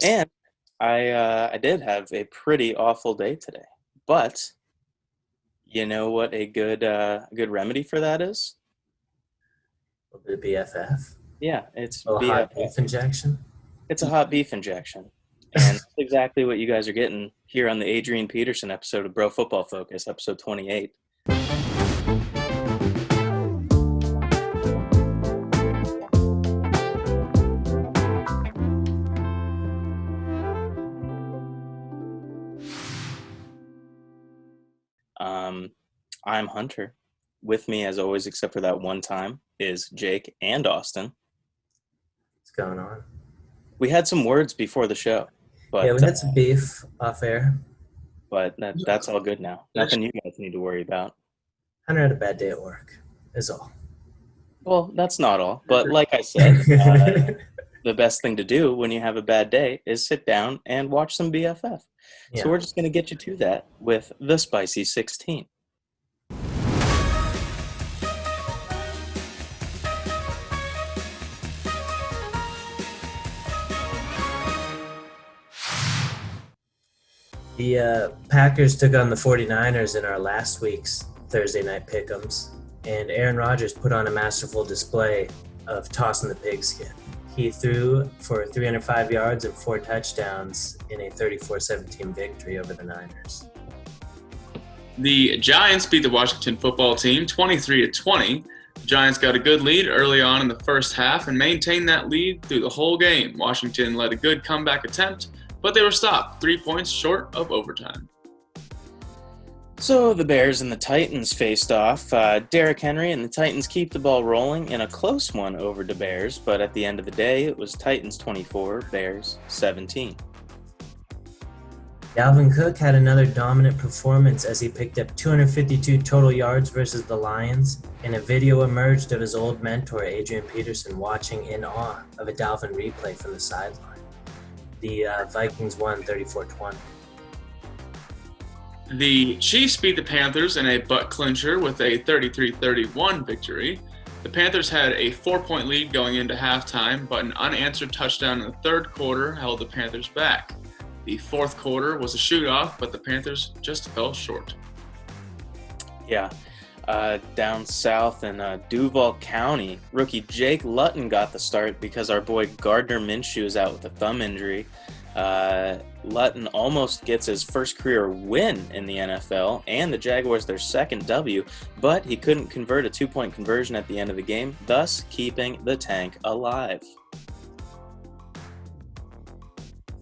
And I did have a pretty awful day today. But you know what a good remedy for that is? A little bit of BFF, Yeah, it's a little hot BFF. beef injection. It's a hot beef injection. And that's exactly what you guys are getting here on the Adrian Peterson episode of Bro Football Focus, episode 28. I'm Hunter. With me, as always, except for that one time, is Jake and Austin. What's going on? We had some words before the show, Yeah, we but had some beef off air. that's all good now. Nothing you guys need to worry about. Hunter had a bad day at work, is all. Well, that's not all. But like I said, the best thing to do when you have a bad day is sit down and watch some BFF. Yeah. So we're just going to get you to that with the Spicy 16. The Packers took on the 49ers in our last week's Thursday night pick'ems, and Aaron Rodgers put on a masterful display of tossing the pigskin. He threw for 305 yards and 4 touchdowns in a 34-17 victory over the Niners. The Giants beat the Washington football team 23-20. The Giants got a good lead early on in the first half and maintained that lead through the whole game. Washington led a good comeback attempt, but they were stopped 3 points short of overtime. So the Bears and the Titans faced off. Derrick Henry and the Titans keep the ball rolling in a close one over the Bears, but at the end of the day, it was Titans 24, Bears 17. Dalvin Cook had another dominant performance as he picked up 252 total yards versus the Lions, and a video emerged of his old mentor Adrian Peterson watching in awe of a Dalvin replay from the sideline. The Vikings won 34-20. The Chiefs beat the Panthers in a butt clincher with a 33-31 victory. The Panthers had a 4-point lead going into halftime, but an unanswered touchdown in the third quarter held the Panthers back. The fourth quarter was a shoot-off, but the Panthers just fell short. Yeah. Down south in Duval County, rookie Jake Luton got the start because our boy Gardner Minshew is out with a thumb injury. Luton almost gets his first career win in the NFL and the Jaguars their second W, but he couldn't convert a 2-point conversion at the end of the game, thus keeping the tank alive.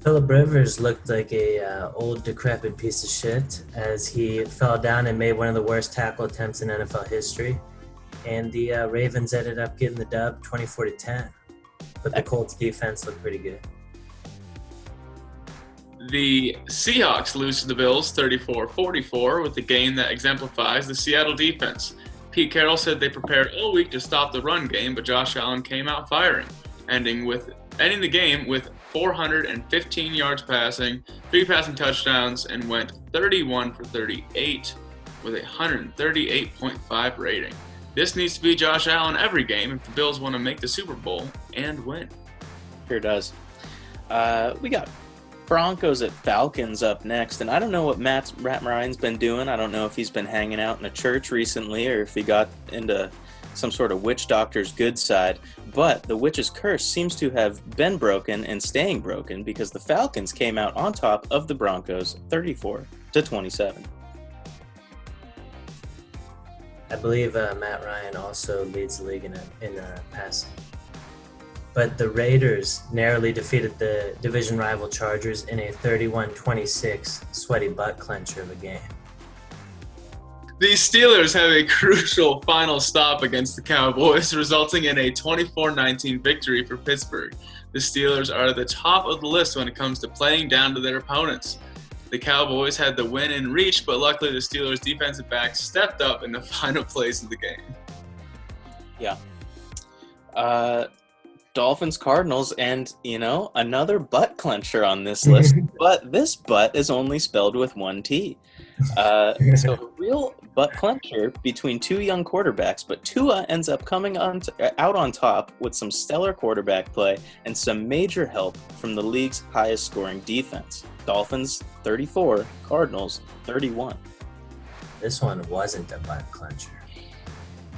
Phillip Rivers looked like a old decrepit piece of shit as he fell down and made one of the worst tackle attempts in NFL history. And the Ravens ended up getting the dub 24-10. But the Colts defense looked pretty good. The Seahawks lose to the Bills 34-44 with a game that exemplifies the Seattle defense. Pete Carroll said they prepared all week to stop the run game, but Josh Allen came out firing, ending the game with 415 yards passing, 3 passing touchdowns, and went 31 for 38 with a 138.5 rating. This needs to be Josh Allen every game if the Bills want to make the Super Bowl and win. Sure does. We got Broncos at Falcons up next, and I don't know what Matt Ryan's been doing. I don't know if he's been hanging out in a church recently or if he got into some sort of witch doctor's good side, but the witch's curse seems to have been broken and staying broken because the Falcons came out on top of the Broncos 34-27. I believe Matt Ryan also leads the league in passing. But the Raiders narrowly defeated the division rival Chargers in a 31-26 sweaty butt clencher of a game. The Steelers have a crucial final stop against the Cowboys, resulting in a 24-19 victory for Pittsburgh. The Steelers are at the top of the list when it comes to playing down to their opponents. The Cowboys had the win in reach, but luckily the Steelers' defensive backs stepped up in the final plays of the game. Yeah. Dolphins, Cardinals, and, another butt clencher on this list, but this butt is only spelled with one T. So a real butt clencher between two young quarterbacks, but Tua ends up coming out on top with some stellar quarterback play and some major help from the league's highest scoring defense. Dolphins 34, Cardinals 31. This one wasn't a butt clencher.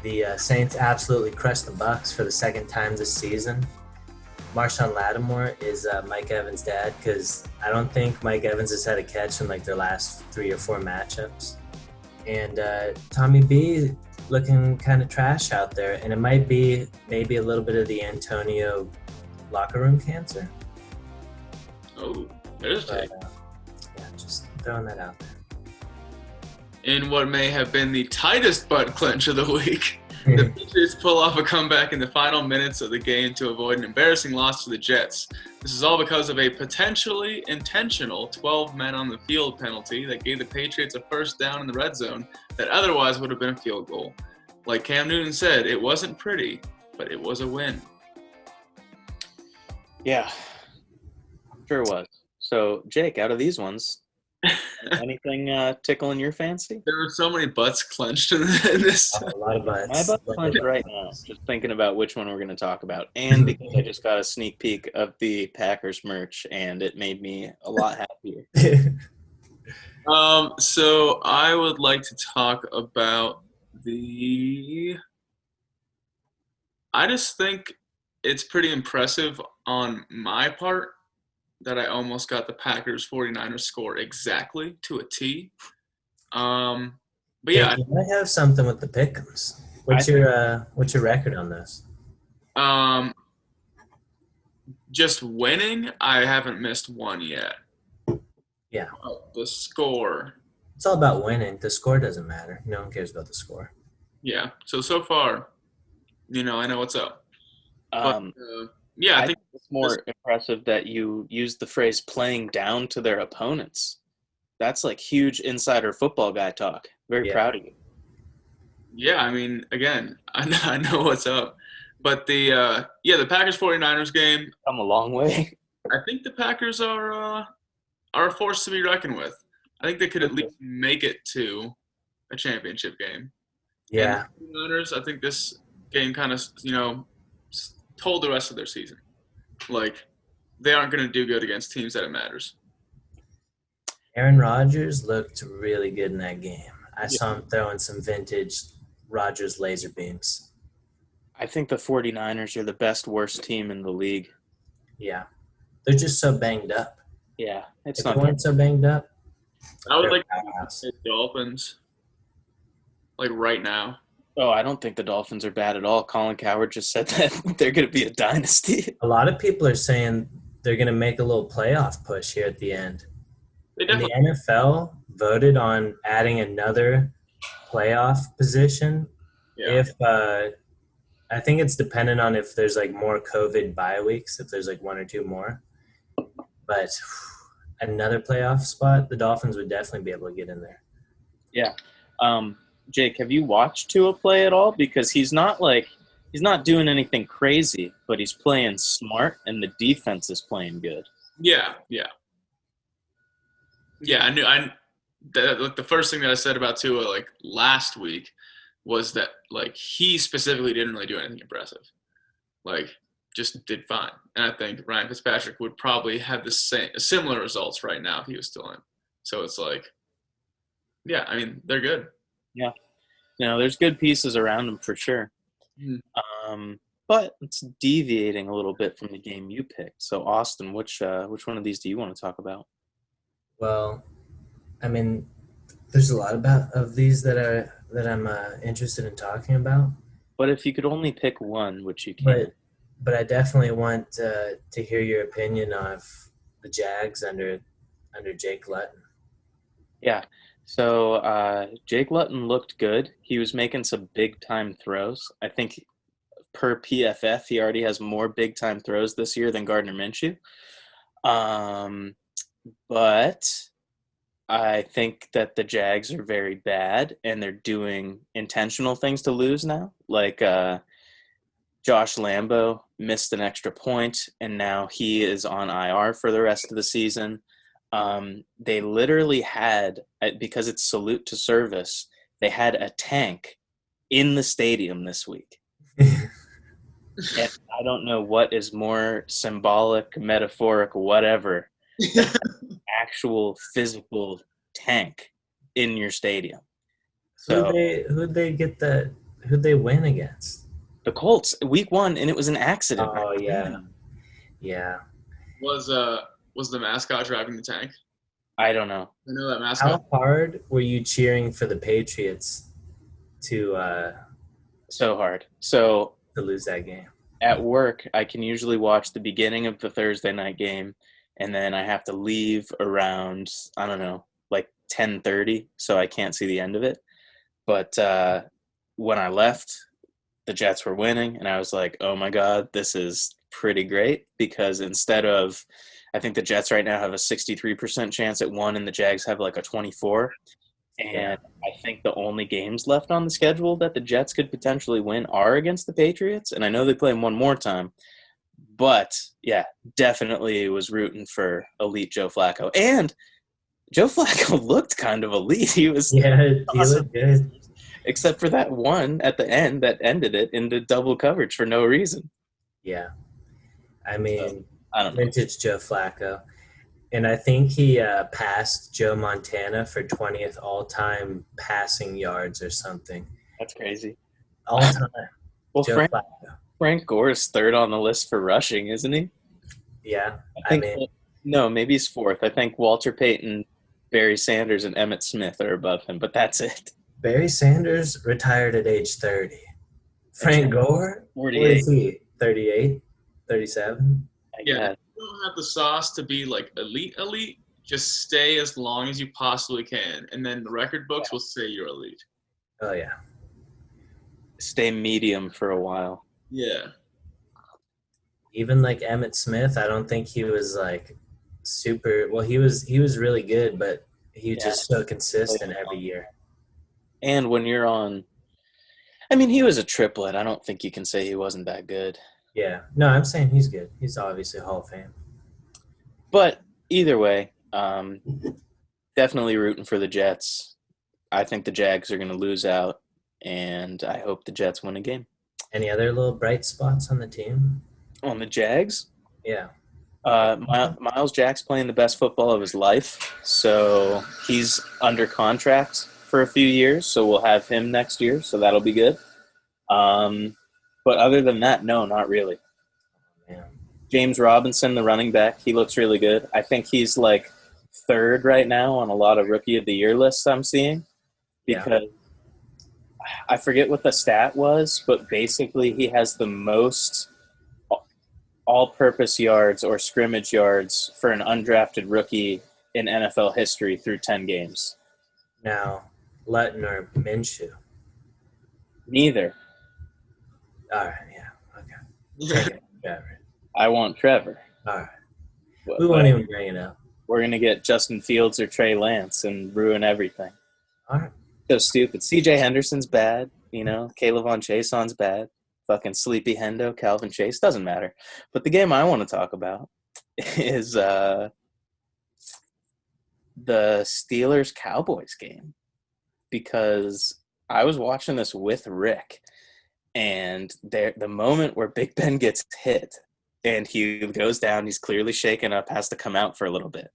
The Saints absolutely crushed the Bucs for the second time this season. Marshawn Lattimore is Mike Evans' dad, because I don't think Mike Evans has had a catch in like their last 3 or 4 matchups. And Tommy B looking kind of trash out there, and it might be maybe a little bit of the Antonio locker room cancer. Oh, there's a take. Yeah, just throwing that out there. In what may have been the tightest butt clench of the week, the Patriots pull off a comeback in the final minutes of the game to avoid an embarrassing loss to the Jets. This is all because of a potentially intentional 12 men on the field penalty that gave the Patriots a first down in the red zone that otherwise would have been a field goal. Like Cam Newton said, it wasn't pretty, but it was a win. Yeah, sure was. So, Jake, out of these ones, anything tickling your fancy? There were so many butts clenched in this. A lot of butts. My butt's clenched right now, just thinking about which one we're going to talk about. And because I just got a sneak peek of the Packers merch, and it made me a lot happier. So I would like to talk about I just think it's pretty impressive on my part that I almost got the Packers 49ers score exactly to a T. But yeah, you might have something with the pick'ems. What's your record on this? Just winning, I haven't missed one yet. Yeah. The score. It's all about winning. The score doesn't matter. No one cares about the score. Yeah. So far, I know what's up. But, yeah, I think it's more impressive that you used the phrase "playing down to their opponents." That's like huge insider football guy talk. Very proud of you. Yeah, I mean, again, I know what's up. But the Packers 49ers game, Come a long way. I think the Packers are a force to be reckoned with. I think they could at least make it to a championship game. Yeah. And the 49ers, I think this game kind of, told the rest of their season. Like, they aren't going to do good against teams that it matters. Aaron Rodgers looked really good in that game. I saw him throwing some vintage Rodgers laser beams. I think the 49ers are the best worst team in the league. Yeah. They're just so banged up. Yeah, it's If not they weren't so banged up, I would they're like powerhouse. to see the Dolphins, like, right now. Oh, I don't think the Dolphins are bad at all. Colin Cowherd just said that they're going to be a dynasty. A lot of people are saying they're going to make a little playoff push here at the end. They And definitely the NFL voted on adding another playoff position if I think it's dependent on if there's like more COVID bye weeks, if there's like 1 or 2 more. But another playoff spot, the Dolphins would definitely be able to get in there. Yeah. Jake, have you watched Tua play at all? Because he's not doing anything crazy, but he's playing smart, and the defense is playing good. Yeah. I knew. The first thing that I said about Tua like last week was that like he specifically didn't really do anything impressive, like just did fine. And I think Ryan Fitzpatrick would probably have similar results right now if he was still in. So it's like, yeah, I mean they're good. Yeah, there's good pieces around him for sure. But it's deviating a little bit from the game you picked. So Austin, which one of these do you want to talk about? Well, I mean, there's a lot of these that I'm interested in talking about. But if you could only pick one, which you can. But I definitely want to hear your opinion of the Jags under Jake Luton. Yeah. So Jake Luton looked good. He was making some big-time throws. I think per PFF, he already has more big-time throws this year than Gardner Minshew. But I think that the Jags are very bad, and they're doing intentional things to lose now. Like Josh Lambo missed an extra point, and now he is on IR for the rest of the season. They literally had, because it's salute to service, they had a tank in the stadium this week. And I don't know what is more symbolic, metaphoric, whatever, than an actual physical tank in your stadium. So who'd they win against? the Colts, week 1, and it was an accident. Oh yeah. Yeah. Was the mascot driving the tank? I don't know. I know that mascot. How hard were you cheering for the Patriots to So hard. So lose that game? at work, I can usually watch the beginning of the Thursday night game, and then I have to leave around, I don't know, like 10:30, so I can't see the end of it. But when I left, the Jets were winning, and I was like, oh my God, this is pretty great, because instead of, I think the Jets right now have a 63% chance at 1, and the Jags have like a 24. And I think the only games left on the schedule that the Jets could potentially win are against the Patriots. And I know they play them one more time. But, yeah, definitely was rooting for elite Joe Flacco. And Joe Flacco looked kind of elite. He was He awesome. looked good. Except for that one at the end that ended it into double coverage for no reason. Yeah. I mean, I don't know. vintage Joe Flacco. And I think he passed Joe Montana for 20th all-time passing yards or something. That's crazy. All time. Well, Joe Flacco. Frank Gore is third on the list for rushing, isn't he? Yeah. I think, no, maybe he's fourth. I think Walter Payton, Barry Sanders, and Emmitt Smith are above him, but that's it. Barry Sanders retired at age 30. Frank Gore? 48. What is he? 38? 37? Yeah. You don't have the sauce to be like elite. Just stay as long as you possibly can, and then the record books will say you're elite. Oh, yeah. Stay medium for a while. Yeah. Even like Emmitt Smith, I don't think he was like super – well, he was really good, but he just so consistent every year. And when you're on – I mean, he was a triplet. I don't think you can say he wasn't that good. Yeah. No, I'm saying he's good. He's obviously Hall of Fame. But either way, definitely rooting for the Jets. I think the Jags are going to lose out, and I hope the Jets win a game. Any other little bright spots on the team? On the Jags? Yeah. Miles Jack's playing the best football of his life, so he's under contract for a few years, so we'll have him next year, so that'll be good. But other than that, no, not really. Yeah. James Robinson, the running back, he looks really good. I think he's like third right now on a lot of Rookie of the Year lists I'm seeing, because I forget what the stat was, but basically he has the most all-purpose yards or scrimmage yards for an undrafted rookie in NFL history through 10 games. Now, Lutton or Minshew? Neither. All right, yeah, okay. Take it, Trevor. I want Trevor. All right. We won't even bring it up. We're going to get Justin Fields or Trey Lance and ruin everything. All right. So stupid. C.J. Henderson's bad, Caleb Von Chaison's bad. Fucking Sleepy Hendo, Calvin Chase, doesn't matter. But the game I want to talk about is the Steelers-Cowboys game, because I was watching this with Rick, and the moment where Big Ben gets hit and he goes down, he's clearly shaken up, has to come out for a little bit.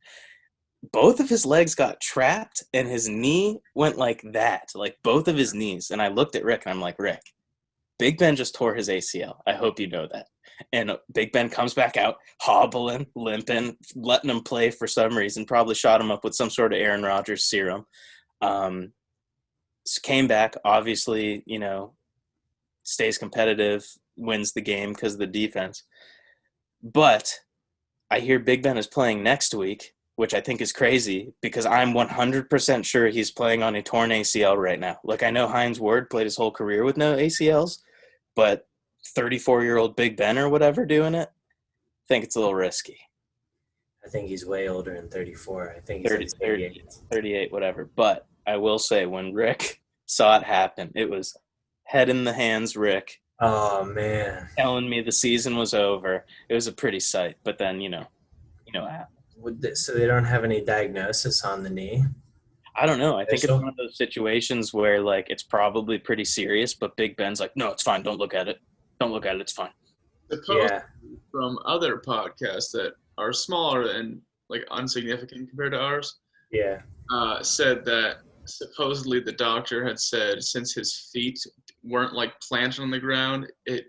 Both of his legs got trapped and his knee went like that, like both of his knees. And I looked at Rick and I'm like, Rick, Big Ben just tore his ACL. I hope you know that. And Big Ben comes back out, hobbling, limping, letting him play for some reason, probably shot him up with some sort of Aaron Rodgers serum. Came back, obviously, stays competitive, wins the game because of the defense. But I hear Big Ben is playing next week, which I think is crazy, because I'm 100% sure he's playing on a torn ACL right now. Like, I know Hines Ward played his whole career with no ACLs, but 34-year-old Big Ben or whatever doing it, I think it's a little risky. I think he's way older than 34. I think he's 38, whatever. But I will say, when Rick saw it happen, it was head in the hands, Rick. Oh, man. Telling me the season was over. It was a pretty sight, but then, what happened. So they don't have any diagnosis on the knee. I don't know. I think it's Official? one of those situations where like it's probably pretty serious, but Big Ben's like, no, it's fine. Don't look at it. Don't look at it. It's fine. Supposed Yeah, from other podcasts that are smaller and like insignificant compared to ours, yeah, said that supposedly the doctor had said since his feet weren't like planted on the ground, it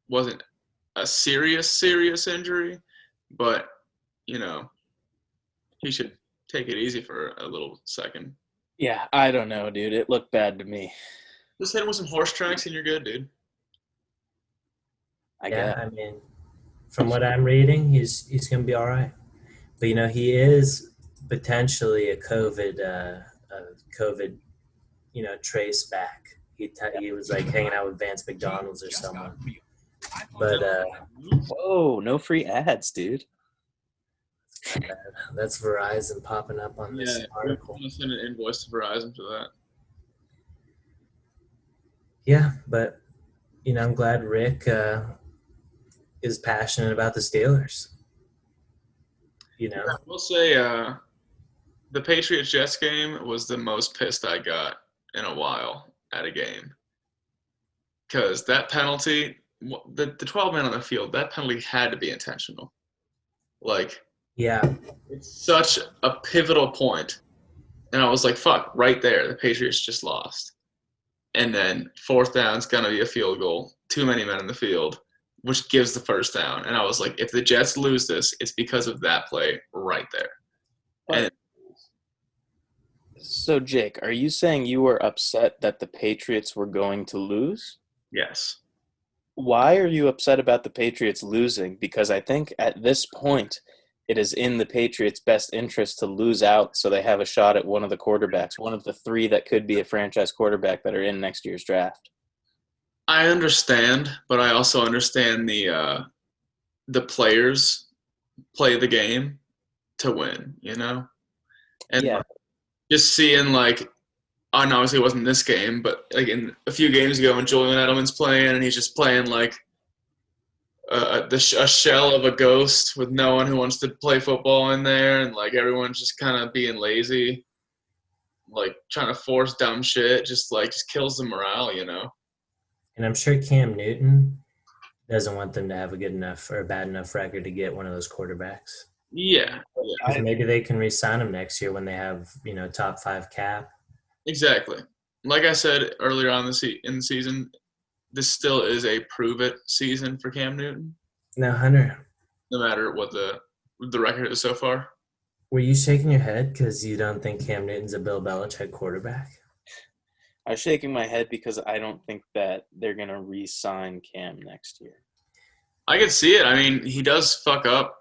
wasn't a serious injury, but you know, he should take it easy for a little second. Yeah, I don't know, dude. It looked bad to me. Just hit him with some horse tracks and you're good, dude. I yeah. guess. I mean, from what I'm reading, he's gonna be all right. But he is potentially a COVID, trace back. He was like hanging out with Vance McDonald's or someone. But Whoa, no free ads, dude. that's Verizon popping up on this Yeah, article. I'm gonna send an invoice to Verizon for that. Yeah, but I'm glad Rick is passionate about the Steelers. I will say, the Patriots Jets game was the most pissed I got in a while at a game. Because that penalty, the 12 men on the field, that penalty had to be intentional. Like, Yeah, it's such a pivotal point. And I was like, fuck, right there, the Patriots just lost. And then fourth down's going to be a field goal. Too many men in the field, which gives the first down. And I was like, if the Jets lose this, it's because of that play right there. And So, Jake, are you saying you were upset that the Patriots were going to lose? yes. Why are you upset about the Patriots losing? Because I think at this point, it is in the Patriots' best interest to lose out so they have a shot at one of the quarterbacks, one of the three that could be a franchise quarterback that are in next year's draft. I understand, but I also understand the players play the game to win, And Yeah, just seeing and obviously it wasn't this game, but like in a few games ago when Julian Edelman's playing and he's just playing like a shell of a ghost with no one who wants to play football in there, and like everyone's just kind of being lazy, like trying to force dumb shit, just kills the morale, and I'm sure Cam Newton doesn't want them to have a good enough or a bad enough record to get one of those quarterbacks. Yeah, Because maybe they can re-sign him next year when they have top 5 cap. exactly. Like I said earlier on in the season, this still is a prove-it season for Cam Newton, Now, Hunter, no matter what the record is so far. were you shaking your head because you don't think Cam Newton's a Bill Belichick quarterback? I was shaking my head because I don't think that they're going to re-sign Cam next year. I could see it. I mean, he does fuck up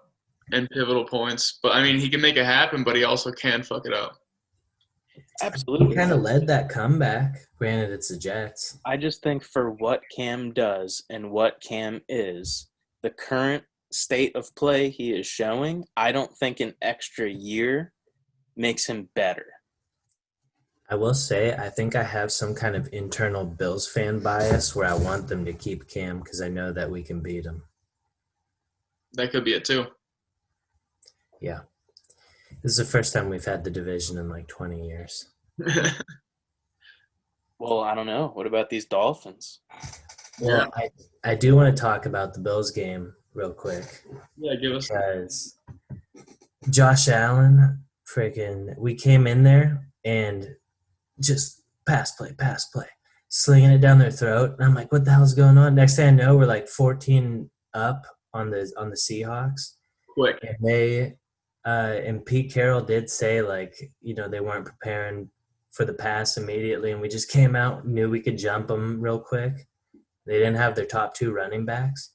in pivotal points, but I mean, he can make it happen, but he also can fuck it up. Absolutely. He kind of led that comeback. Granted, it's the Jets. I just think for what Cam does and what Cam is, the current state of play he is showing, I don't think an extra year makes him better. I will say, I think I have some kind of internal Bills fan bias where I want them to keep Cam because I know that we can beat him. That could be it too. Yeah. This is the first time we've had the division in like 20 years. Well, I don't know. What about these Dolphins? Well, I do want to talk about the Bills game real quick Yeah, give us. because Josh Allen, we came in there and just pass play, slinging it down their throat. And I'm like, what the hell's going on? Next thing I know, we're like 14 up on the Seahawks. Quick. And they and Pete Carroll did say they weren't preparing for the pass immediately, and we just came out, knew we could jump them real quick. They didn't have their top 2 running backs,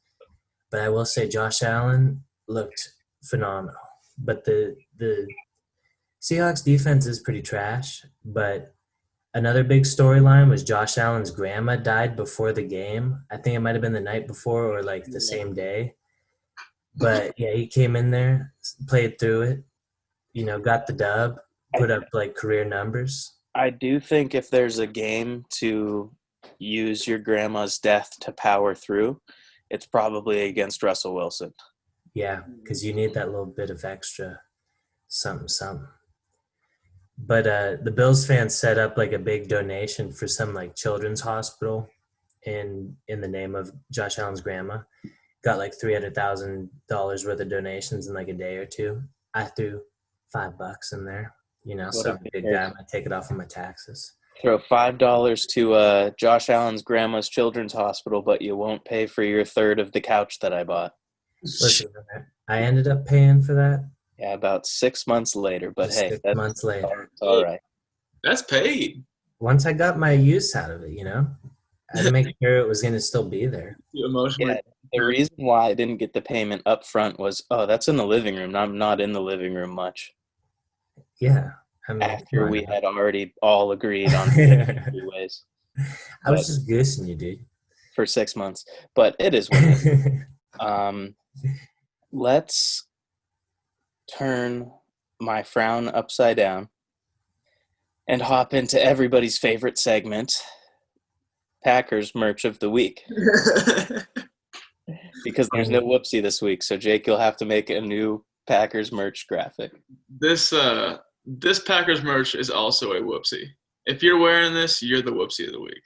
but I will say Josh Allen looked phenomenal. But the Seahawks defense is pretty trash. But another big storyline was Josh Allen's grandma died before the game. I think it might have been the night before or like the same day. But yeah, he came in there, played through it, got the dub, put up like career numbers. I do think if there's a game to use your grandma's death to power through, it's probably against Russell Wilson. Yeah, because you need that little bit of extra. something. But the Bills fans set up like a big donation for some like children's hospital in the name of Josh Allen's grandma. Got like $300,000 worth of donations in like a day or two. I threw $5 in there. You know, What some a big good- guy might take it off of my taxes. Throw $5 to Josh Allen's grandma's children's hospital, but you won't pay for your third of the couch that I bought. Listen, I ended up paying for that Yeah, about 6 months later, but just hey, 6 that's months later. all right. That's paid. Once I got my use out of it, you know, I had to make sure it was going to still be there. You emotionally. Yeah, the reason why I didn't get the payment up front was, that's in the living room. I'm not in the living room much. Yeah. I mean, After come on we now. had already all agreed on three ways I was just goosing you, dude. for 6 months, but it is what it is. Let's turn my frown upside down and hop into everybody's favorite segment, Packers merch of the week, because there's no whoopsie this week. So Jake, you'll have to make a new Packers merch graphic. This Packers merch is also a whoopsie. If you're wearing this, you're the whoopsie of the week.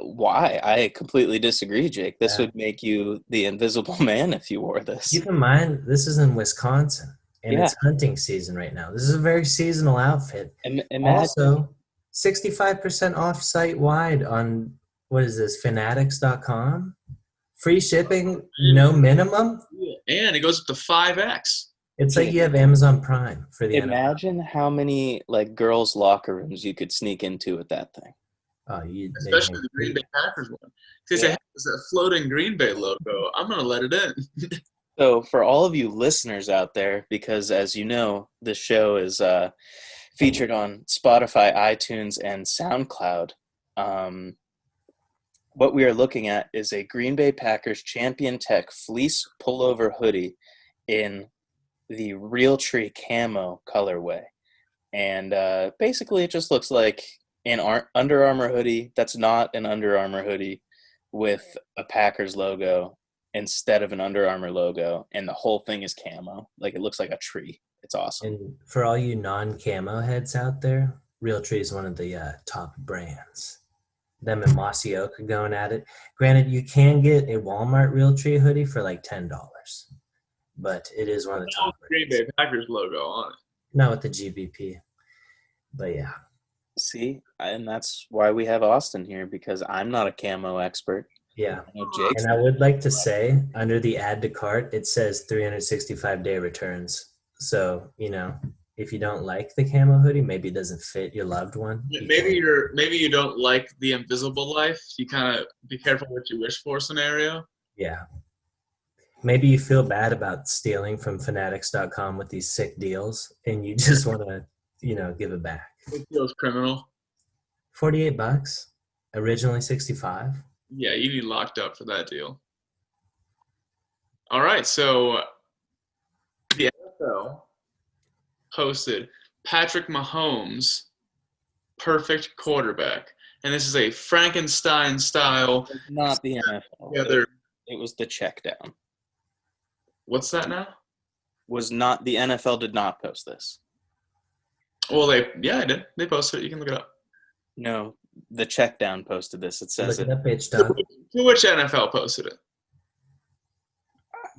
Why? I completely disagree, Jake. This Yeah. would make you the invisible man if you wore this. Keep in mind, this is in Wisconsin, and Yeah. it's hunting season right now. This is a very seasonal outfit. Imagine, Also, 65% off site-wide on, what is this, fanatics.com? Free shipping, no minimum? And it goes up to 5x. It's like you have Amazon Prime for the NFL. imagine how many like girls' locker rooms you could sneak into with that thing. Oh, Especially the Green Bay Packers one. Because it has that floating Green Bay logo. I'm going to let it in. So for all of you listeners out there, because as you know, this show is featured on Spotify, iTunes, and SoundCloud. What we are looking at is a Green Bay Packers Champion Tech fleece pullover hoodie in the Realtree camo colorway. And basically it just looks like an Under Armour hoodie that's not an Under Armour hoodie with a Packers logo instead of an Under Armour logo, and the whole thing is camo. Like, it looks like a tree. It's awesome. And for all you non-camo heads out there, Realtree is one of the top brands. Them and Mossy Oak are going at it. Granted, you can get a Walmart Realtree hoodie for like $10, but it is one of the top Green brands. Bay Packers logo on it. Not with the GBP, but yeah. See, and that's why we have Austin here, because I'm not a camo expert. Yeah. I know Jake's And I would like to say, under the add to cart, it says 365-day returns. So, you know, if you don't like the camo hoodie, maybe it doesn't fit your loved one. Maybe you don't like the invisible life. You kind of be careful what you wish for scenario. Yeah. Maybe you feel bad about stealing from fanatics.com with these sick deals and you just want to, you know, give it back. It feels criminal. $48, originally 65. Yeah, you need locked up for that deal. All right, so the NFL posted Patrick Mahomes' perfect quarterback. And this is a Frankenstein style. not the NFL. It was the check down. What's that now? Was not the NFL did not post this. Well, I did. They posted it. You can look it up. No, the check down posted this. It says Look it. it up, H-Dog. To which NFL posted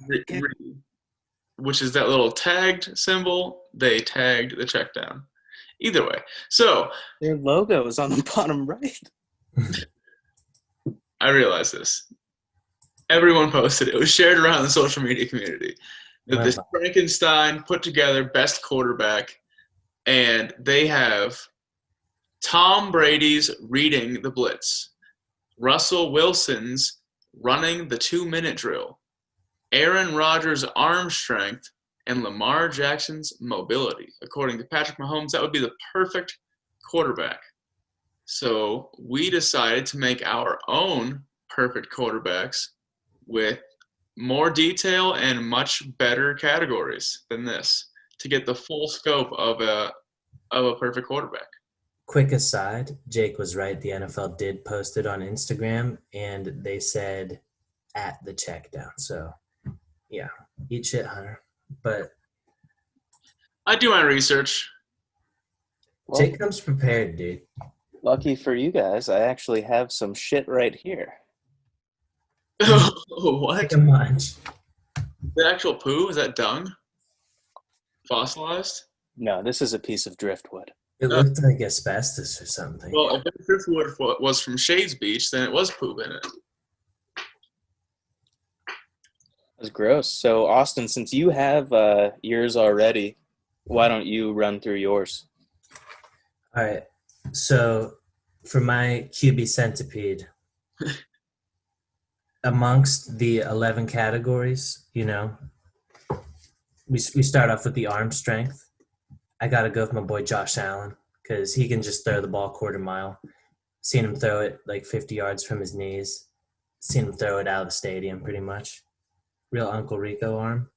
it? Which is that little tagged symbol. They tagged the check down. Either way. So Their logo is on the bottom right. I realized this. Everyone posted it. It was shared around the social media community. That this Frankenstein put together best quarterback, and they have Tom Brady's reading the blitz, Russell Wilson's running the 2-minute drill, Aaron Rodgers' arm strength, and Lamar Jackson's mobility. According to Patrick Mahomes, that would be the perfect quarterback. So we decided to make our own perfect quarterbacks with more detail and much better categories than this to get the full scope of a perfect quarterback. Quick aside, Jake was right. The NFL did post it on Instagram, and they said at the check down. So, yeah, eat shit, Hunter. But I do my research. Well, Jake comes prepared, dude. lucky for you guys, I actually have some shit right here. What? Take a munch. The actual poo? Is that dung? Fossilized? No, this is a piece of driftwood. It looked like asbestos or something. Well, if that driftwood was from Shades Beach, then it was poop in it. That's gross. So, Austin, since you have yours already, why don't you run through yours? All right. So for my QB centipede, amongst the 11 categories, we start off with the arm strength. I got to go with my boy Josh Allen because he can just throw the ball quarter mile. Seen him throw it like 50 yards from his knees. Seen him throw it out of the stadium pretty much. Real Uncle Rico arm.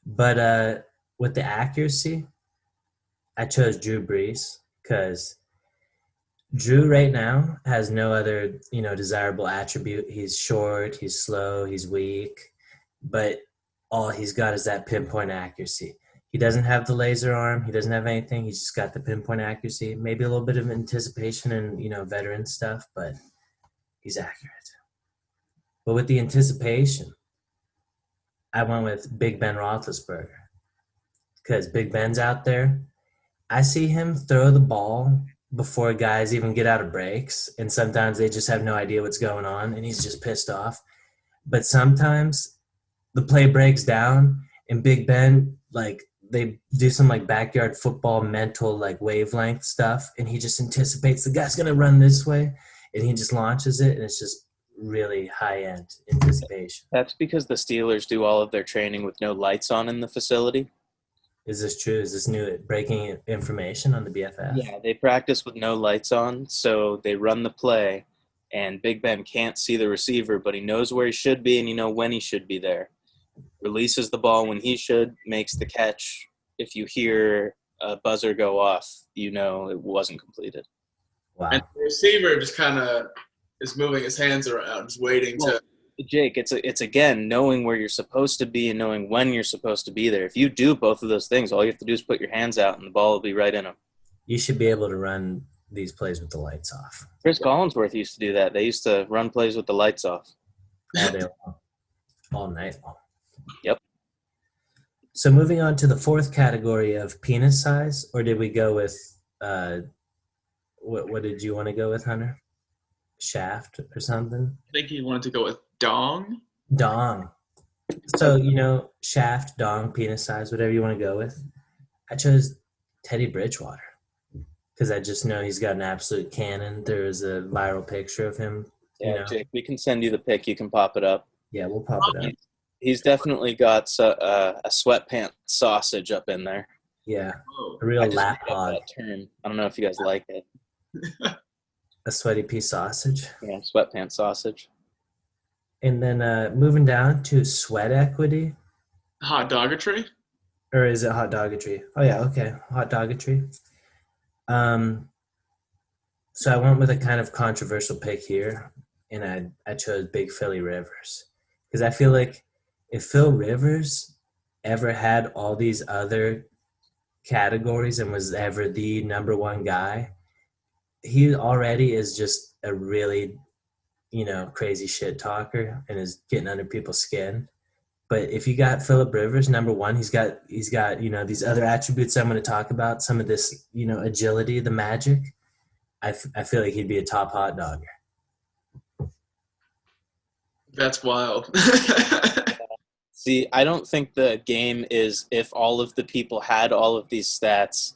But with the accuracy, I chose Drew Brees because Drew right now has no other, desirable attribute. He's short, he's slow, he's weak, but all he's got is that pinpoint accuracy. He doesn't have the laser arm. He doesn't have anything. He's just got the pinpoint accuracy. Maybe a little bit of anticipation and, veteran stuff, but he's accurate. But with the anticipation, I went with Big Ben Roethlisberger because Big Ben's out there. I see him throw the ball before guys even get out of breaks, and sometimes they just have no idea what's going on, and he's just pissed off. But sometimes the play breaks down, and Big Ben, they do some, backyard football mental, wavelength stuff, and he just anticipates the guy's going to run this way, and he just launches it, and it's just really high-end anticipation. That's because the Steelers do all of their training with no lights on in the facility. Is this true? Is this new breaking information on the BFF? Yeah, they practice with no lights on, so they run the play, and Big Ben can't see the receiver, but he knows where he should be and when he should be there. Releases the ball when he should, makes the catch. If you hear a buzzer go off, it wasn't completed. Wow. And the receiver just kind of is moving his hands around, just waiting to. Jake, it's again knowing where you're supposed to be and knowing when you're supposed to be there. If you do both of those things, all you have to do is put your hands out and the ball will be right in them. You should be able to run these plays with the lights off. Chris Collinsworth used to do that. They used to run plays with the lights off. All day long. All night long. Yep. So moving on to the fourth category of penis size, or did we go with what did you want to go with, Hunter? Shaft or something? I think he wanted to go with dong. Dong. So, shaft, dong, penis size, whatever you want to go with. I chose Teddy Bridgewater because I just know he's got an absolute cannon. There's a viral picture of him. Yeah, Jake, we can send you the pic. You can pop it up. Yeah, we'll pop it up. He's definitely got a sweatpants sausage up in there. Yeah, Oh, a real I just lap made up hog. that term. I don't know if you guys like it. A sweaty pea sausage. Yeah, sweatpants sausage. And then moving down to sweat equity. hot doggetry. Or is it hot doggetry? Oh, yeah, okay. Hot doggetry. So I went with a kind of controversial pick here, and I chose Big Philly Rivers. Because I feel like if Phil Rivers ever had all these other categories and was ever the number one guy, he already is just a really, crazy shit talker and is getting under people's skin. But if you got Phillip Rivers, number one, he's got these other attributes I'm going to talk about, some of this, agility, the magic. I feel like he'd be a top hot dogger. That's wild. See, I don't think the game is if all of the people had all of these stats,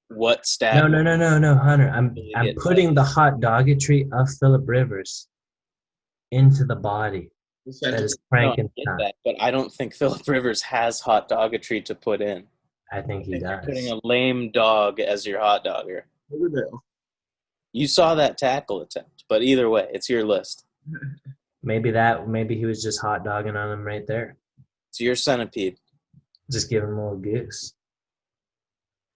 what stat? No, Hunter. I'm putting the hot doggetry of Phillip Rivers into the body. That is No, I Frankenstein. get that, but I don't think Phillip Rivers has hot doggetry to put in. I think he You're does. putting a lame dog as your hot dogger. Riverdale. You saw that tackle attempt, but either way, it's your list. Maybe he was just hot dogging on him right there. It's your centipede. Just give him a little goose.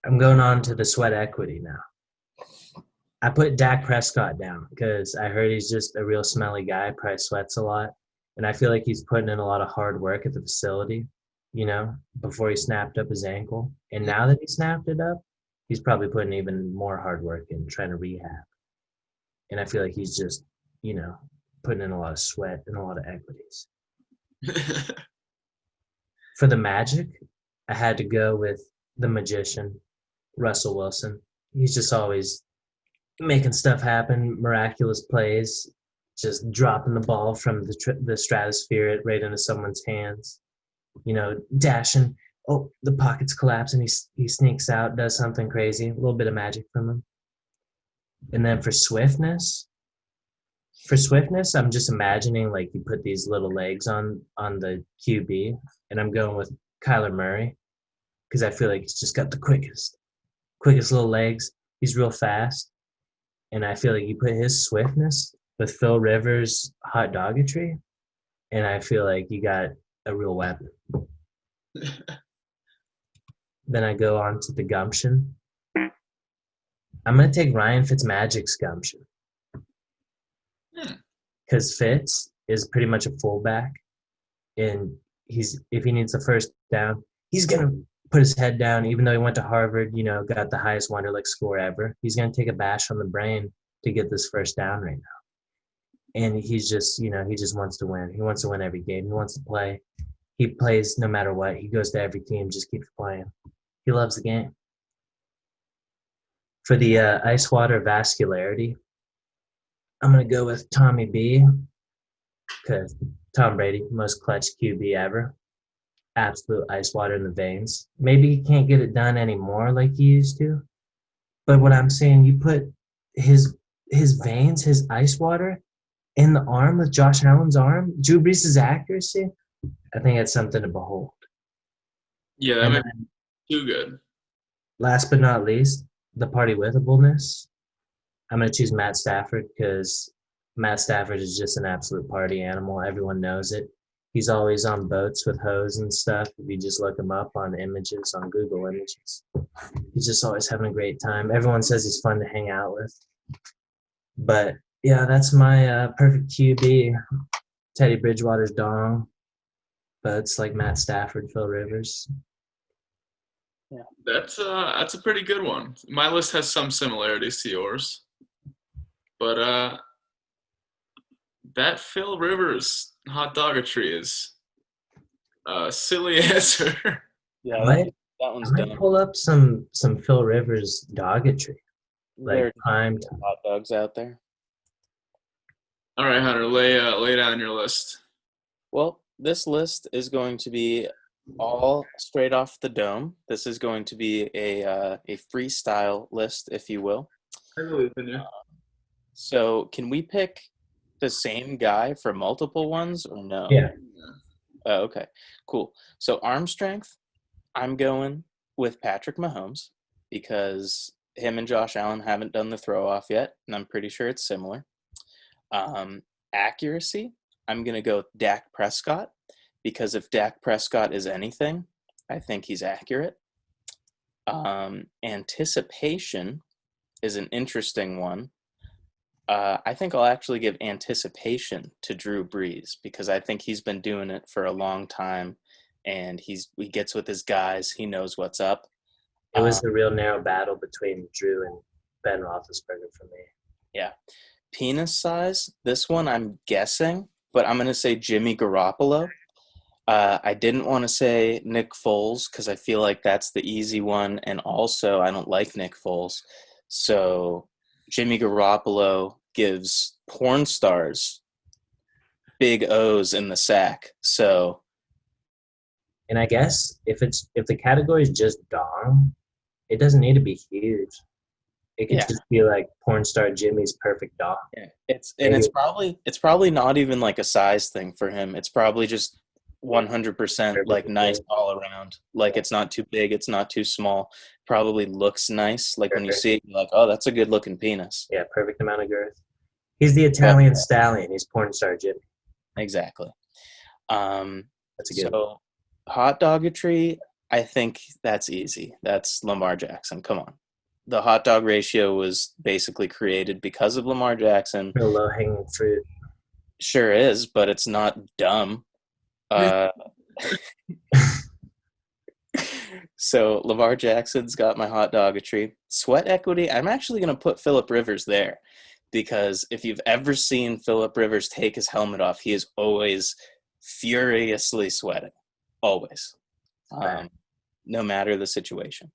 I'm going on to the sweat equity now. I put Dak Prescott down because I heard he's just a real smelly guy, probably sweats a lot. And I feel like he's putting in a lot of hard work at the facility. before he snapped up his ankle. And now that he snapped it up, he's probably putting even more hard work in trying to rehab. And I feel like he's just, putting in a lot of sweat and a lot of equities. For the Magic, I had to go with the magician, Russell Wilson. He's just always making stuff happen, miraculous plays, just dropping the ball from the stratosphere right into someone's hands. Dashing. Oh, the pockets collapse and he sneaks out, does something crazy. A little bit of magic from him. And then for swiftness, I'm just imagining like you put these little legs on the QB, and I'm going with Kyler Murray because I feel like he's just got the quickest little legs. He's real fast, and I feel like you put his swiftness with Phil Rivers' hot doggetry, and I feel like you got a real weapon. Then I go on to the gumption. I'm going to take Ryan Fitzmagic's gumption. Because Fitz is pretty much a fullback, and if he needs the first down, he's going to put his head down, even though he went to Harvard, got the highest Wonderlic score ever. He's going to take a bash on the brain to get this first down right now. And he's just, he just wants to win. He wants to win every game. He wants to play. He plays no matter what. He goes to every team, just keeps playing. He loves the game. For the ice water vascularity, I'm going to go with Tommy B, because Tom Brady, most clutch QB ever. Absolute ice water in the veins. Maybe he can't get it done anymore like he used to. But what I'm saying, you put his veins, his ice water, in the arm with Josh Allen's arm, Drew Brees' accuracy, I think that's something to behold. Yeah, that might be too good. Last but not least, the party withableness. I'm going to choose Matt Stafford because Matt Stafford is just an absolute party animal. Everyone knows it. He's always on boats with hose and stuff. If you just look him up on images, on Google Images. He's just always having a great time. Everyone says he's fun to hang out with. But, yeah, that's my perfect QB. Teddy Bridgewater's dong. But it's like Matt Stafford, Phil Rivers. Yeah, that's a pretty good one. My list has some similarities to yours. But that Phil Rivers hot doggetry is a silly answer. Yeah, that one's I might dumb. pull up some Phil Rivers doggetry. There Like timed are hot dogs out there. All right, Hunter, lay down your list. Well, this list is going to be all straight off the dome. This is going to be a freestyle list, if you will. I believe in you. So can we pick the same guy for multiple ones or no? Yeah. Oh, okay, cool. So arm strength, I'm going with Patrick Mahomes because him and Josh Allen haven't done the throw off yet, and I'm pretty sure it's similar. Accuracy, I'm going to go with Dak Prescott because if Dak Prescott is anything, I think he's accurate. Anticipation is an interesting one. I think I'll actually give anticipation to Drew Brees because I think he's been doing it for a long time, and he gets with his guys. He knows what's up. It was a real narrow battle between Drew and Ben Roethlisberger for me. Yeah. Penis size, this one I'm guessing, but I'm going to say Jimmy Garoppolo. I didn't want to say Nick Foles because I feel like that's the easy one, and also I don't like Nick Foles. So Jimmy Garoppolo gives porn stars big O's in the sack. So, and I guess if the category is just dong, it doesn't need to be huge. It could just be like porn star Jimmy's perfect dong. Yeah, it's probably not even like a size thing for him. It's probably just 100% like nice all around. Like it's not too big, it's not too small. Probably looks nice. Like when you see it, you're like, oh, that's a good looking penis. Yeah, perfect amount of girth. He's the Italian stallion. He's porn star Jimmy. Exactly. That's a good one. So hot doggetry, I think that's easy. That's Lamar Jackson. Come on. The hot dog ratio was basically created because of Lamar Jackson. Real low hanging fruit. Sure is, but it's not dumb. So Lamar Jackson's got my hot doggetry. Sweat equity, I'm actually going to put Phillip Rivers there because if you've ever seen Phillip Rivers take his helmet off, he is always furiously sweating. Always. No matter the situation.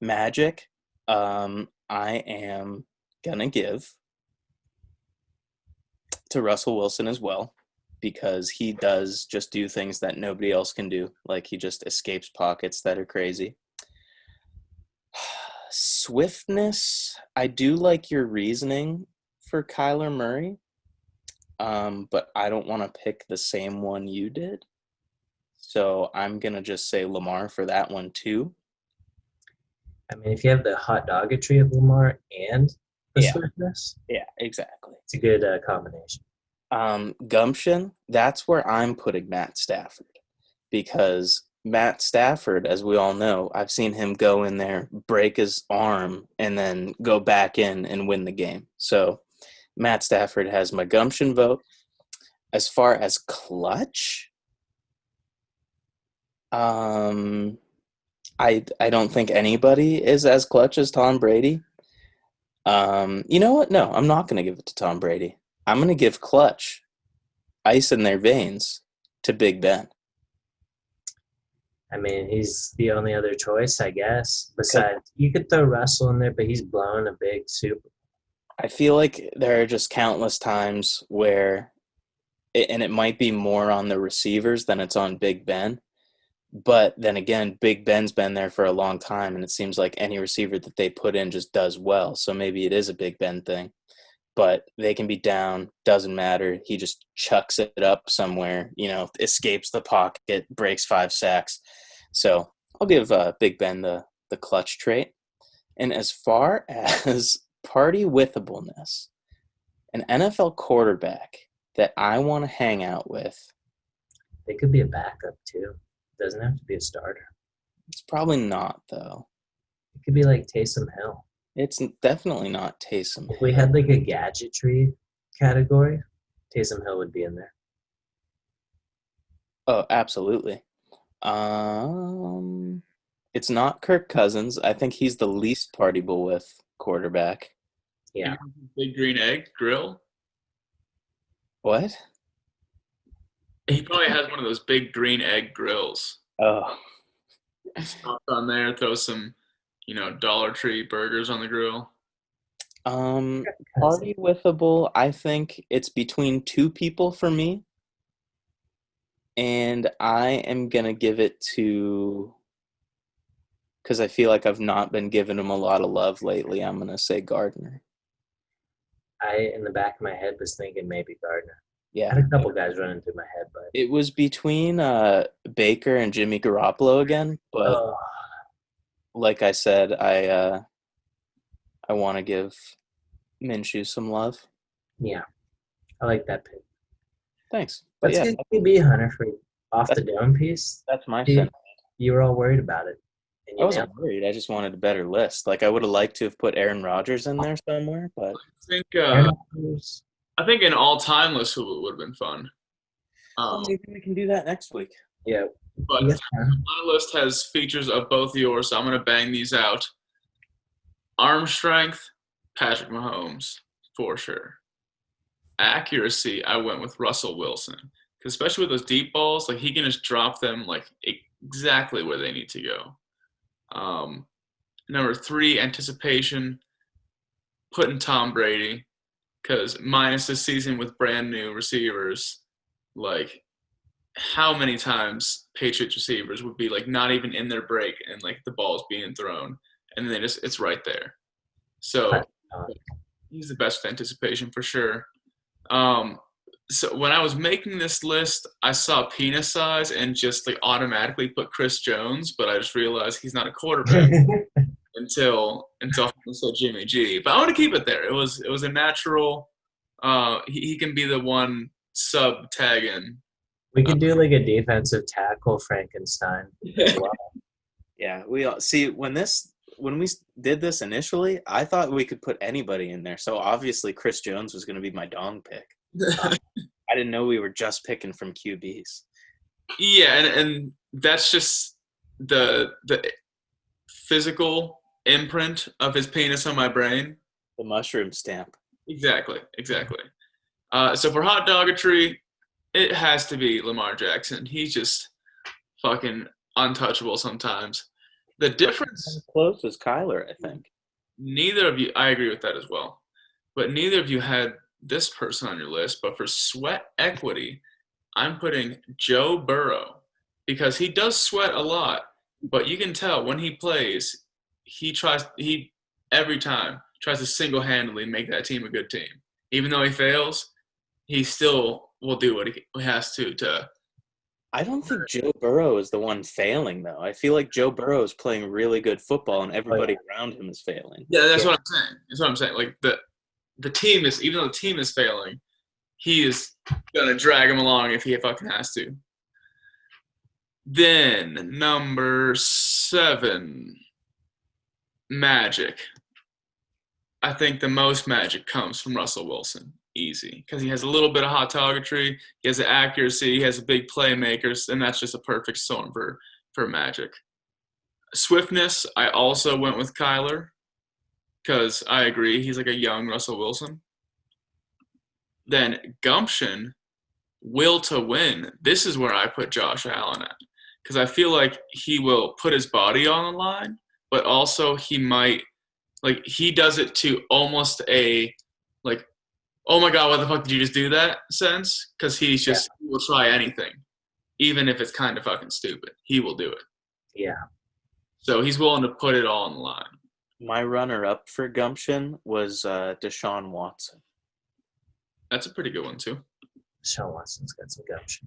Magic, I am going to give to Russell Wilson as well because he does just do things that nobody else can do. Like he just escapes pockets that are crazy. Swiftness, I do like your reasoning for Kyler Murray, but I don't want to pick the same one you did. So I'm going to just say Lamar for that one too. I mean, if you have the hot doggetry of Lamar and the swiftness, Yeah, exactly. it's a good combination. Gumption, that's where I'm putting Matt Stafford because Matt Stafford, as we all know, I've seen him go in there, break his arm, and then go back in and win the game. So Matt Stafford has my gumption vote. As far as clutch, I don't think anybody is as clutch as Tom Brady. You know what? No, I'm not going to give it to Tom Brady. I'm going to give clutch, ice in their veins, to Big Ben. I mean, he's the only other choice, I guess. Besides, you could throw Russell in there, but he's blown a big Super Bowl. I feel like there are just countless times where, and it might be more on the receivers than it's on Big Ben. But then again, Big Ben's been there for a long time, and it seems like any receiver that they put in just does well. So maybe it is a Big Ben thing. But they can be down, doesn't matter. He just chucks it up somewhere, escapes the pocket, breaks 5 sacks. So I'll give Big Ben the clutch trait. And as far as party withableness, an NFL quarterback that I want to hang out with. They could be a backup, too. Doesn't have to be a starter. It's probably not, though. It could be like Taysom Hill. It's definitely not Taysom Hill. If we had like a gadgetry category, Taysom Hill would be in there. Oh, absolutely. It's not Kirk Cousins. I think he's the least partyable with quarterback. Yeah. Big green egg grill. What? He probably has one of those big green egg grills. Oh. Stop on there, throw some, Dollar Tree burgers on the grill. Party withable, I think it's between 2 people for me. And I am going to give it to, because I feel like I've not been giving him a lot of love lately, I'm going to say Gardner. In the back of my head, was thinking maybe Gardner. Yeah. I had a couple guys running through my head, but it was between Baker and Jimmy Garoppolo again. But like I said, I want to give Minshew some love. Yeah, I like that pick. Thanks. But Let's get QB Hunter for off the dome piece. That's my sentiment. You were all worried about it. I wasn't worried. I just wanted a better list. Like I would have liked to have put Aaron Rodgers in there somewhere, but I think an all-time list would have been fun. Maybe we can do that next week. Yeah. But my list has features of both yours, so I'm going to bang these out. Arm strength, Patrick Mahomes, for sure. Accuracy, I went with Russell Wilson. Because especially with those deep balls, like he can just drop them like exactly where they need to go. Number 3, anticipation, putting Tom Brady. Because minus this season with brand new receivers, like how many times Patriots receivers would be like not even in their break and like the ball's being thrown and then it's right there. So he's the best with anticipation for sure. So when I was making this list, I saw penis size and just like automatically put Chris Jones, but I just realized he's not a quarterback until I said Jimmy G. But I want to keep it there. It was a natural. He can be the one sub tag in. We could do like a defensive tackle Frankenstein as well. Yeah, we all see when we did this initially, I thought we could put anybody in there. So obviously Chris Jones was going to be my dong pick. I didn't know we were just picking from QBs. Yeah, and that's just the physical imprint of his penis on my brain. The mushroom stamp. Exactly. So for hot doggetry, it has to be Lamar Jackson. He's just fucking untouchable sometimes. The difference, Close as Kyler, I think. neither of you, I agree with that as well, but neither of you had this person on your list. But for sweat equity, I'm putting Joe Burrow because he does sweat a lot, but you can tell when he plays, he every time tries to single-handedly make that team a good team. Even though he fails, he still will do what he has to. I don't think Joe Burrow is the one failing, though. I feel like Joe Burrow is playing really good football, and everybody around him is failing. Yeah, that's what I'm saying. That's what I'm saying. Like the team is, even though the team is failing, he is gonna drag him along if he fucking has to. Then number 7, Magic. I think the most magic comes from Russell Wilson. Easy. Because he has a little bit of hot targetry, he has the accuracy, he has a big playmakers, and that's just a perfect storm for Magic. Swiftness, I also went with Kyler. Because I agree, he's like a young Russell Wilson. Then gumption, will to win. This is where I put Josh Allen at. Because I feel like he will put his body on the line, but also he might, like, he does it to almost a, like, oh my God, what the fuck did you just do that sense? Because he will try anything. Even if it's kind of fucking stupid. He will do it. Yeah. So he's willing to put it all on the line. My runner-up for gumption was Deshaun Watson. That's a pretty good one, too. Deshaun Watson's got some gumption.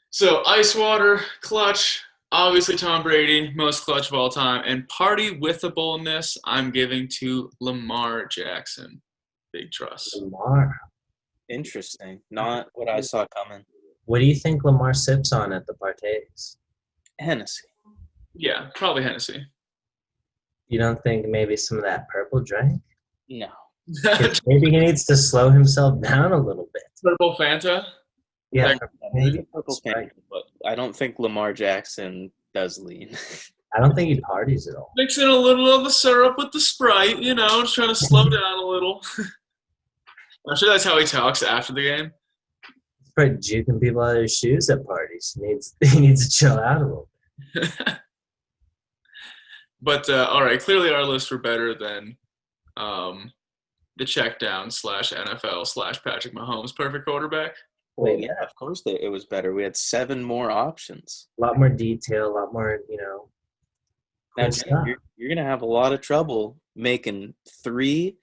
So, ice water, clutch, obviously Tom Brady, most clutch of all time. And party with the boldness, I'm giving to Lamar Jackson. Big trust. Lamar. Interesting. Not what I saw coming. What do you think Lamar sips on at the parties? Hennessy. Yeah, probably Hennessy. You don't think maybe some of that purple drink? No. 'Cause maybe he needs to slow himself down a little bit. Purple Fanta? Yeah, Like, maybe. Purple Fanta, but I don't think Lamar Jackson does lean. I don't think he parties at all. Mixing a little of the syrup with the Sprite, just trying to slow down a little. I'm sure that's how he talks after the game. He's probably juking people out of their shoes at parties. He needs to chill out a little bit. But, all right, clearly our lists were better than the check down / NFL / Patrick Mahomes perfect quarterback. Well, yeah, of course it was better. We had 7 more options. A lot more detail, a lot more, Now, good stuff. you're going to have a lot of trouble making 3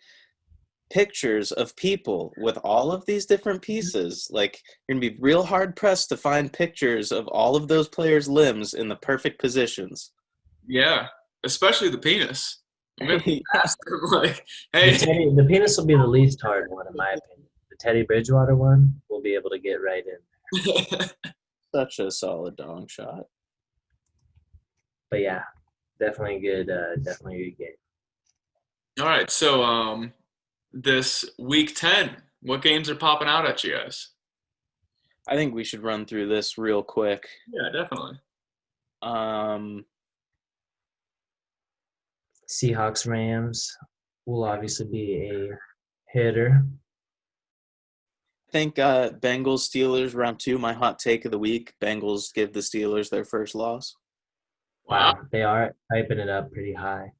pictures of people with all of these different pieces. Like, you're going to be real hard-pressed to find pictures of all of those players' limbs in the perfect positions. Yeah, especially the penis. I'm gonna Yeah. ask him, like, hey. The penis will be the least hard one, in my opinion. The Teddy Bridgewater one, we'll be able to get right in. Such a solid dong shot. But yeah, definitely a good game. All right, so this week 10, what games are popping out at you guys? I think we should run through this real quick. Yeah, definitely. Seahawks Rams will obviously be a hitter. I think Bengals Steelers round 2, my hot take of the week. Bengals give the Steelers their first loss. Wow. They are hyping it up pretty high.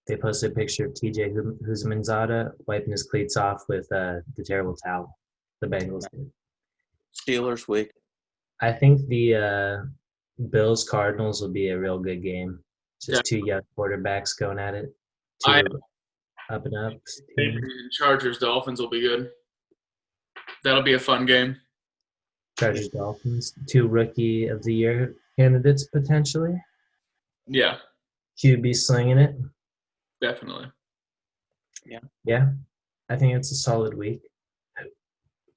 They posted a picture of TJ Houshmandzadeh wiping his cleats off with the terrible towel. The Bengals did. Steelers week. I think the Bills Cardinals will be a real good game. Just 2 young quarterbacks going at it. 2 up and up. Chargers Dolphins will be good. That'll be a fun game. Chargers Dolphins. 2 rookie of the year candidates potentially. Yeah, QB slinging it. definitely. Yeah. I think it's a solid week.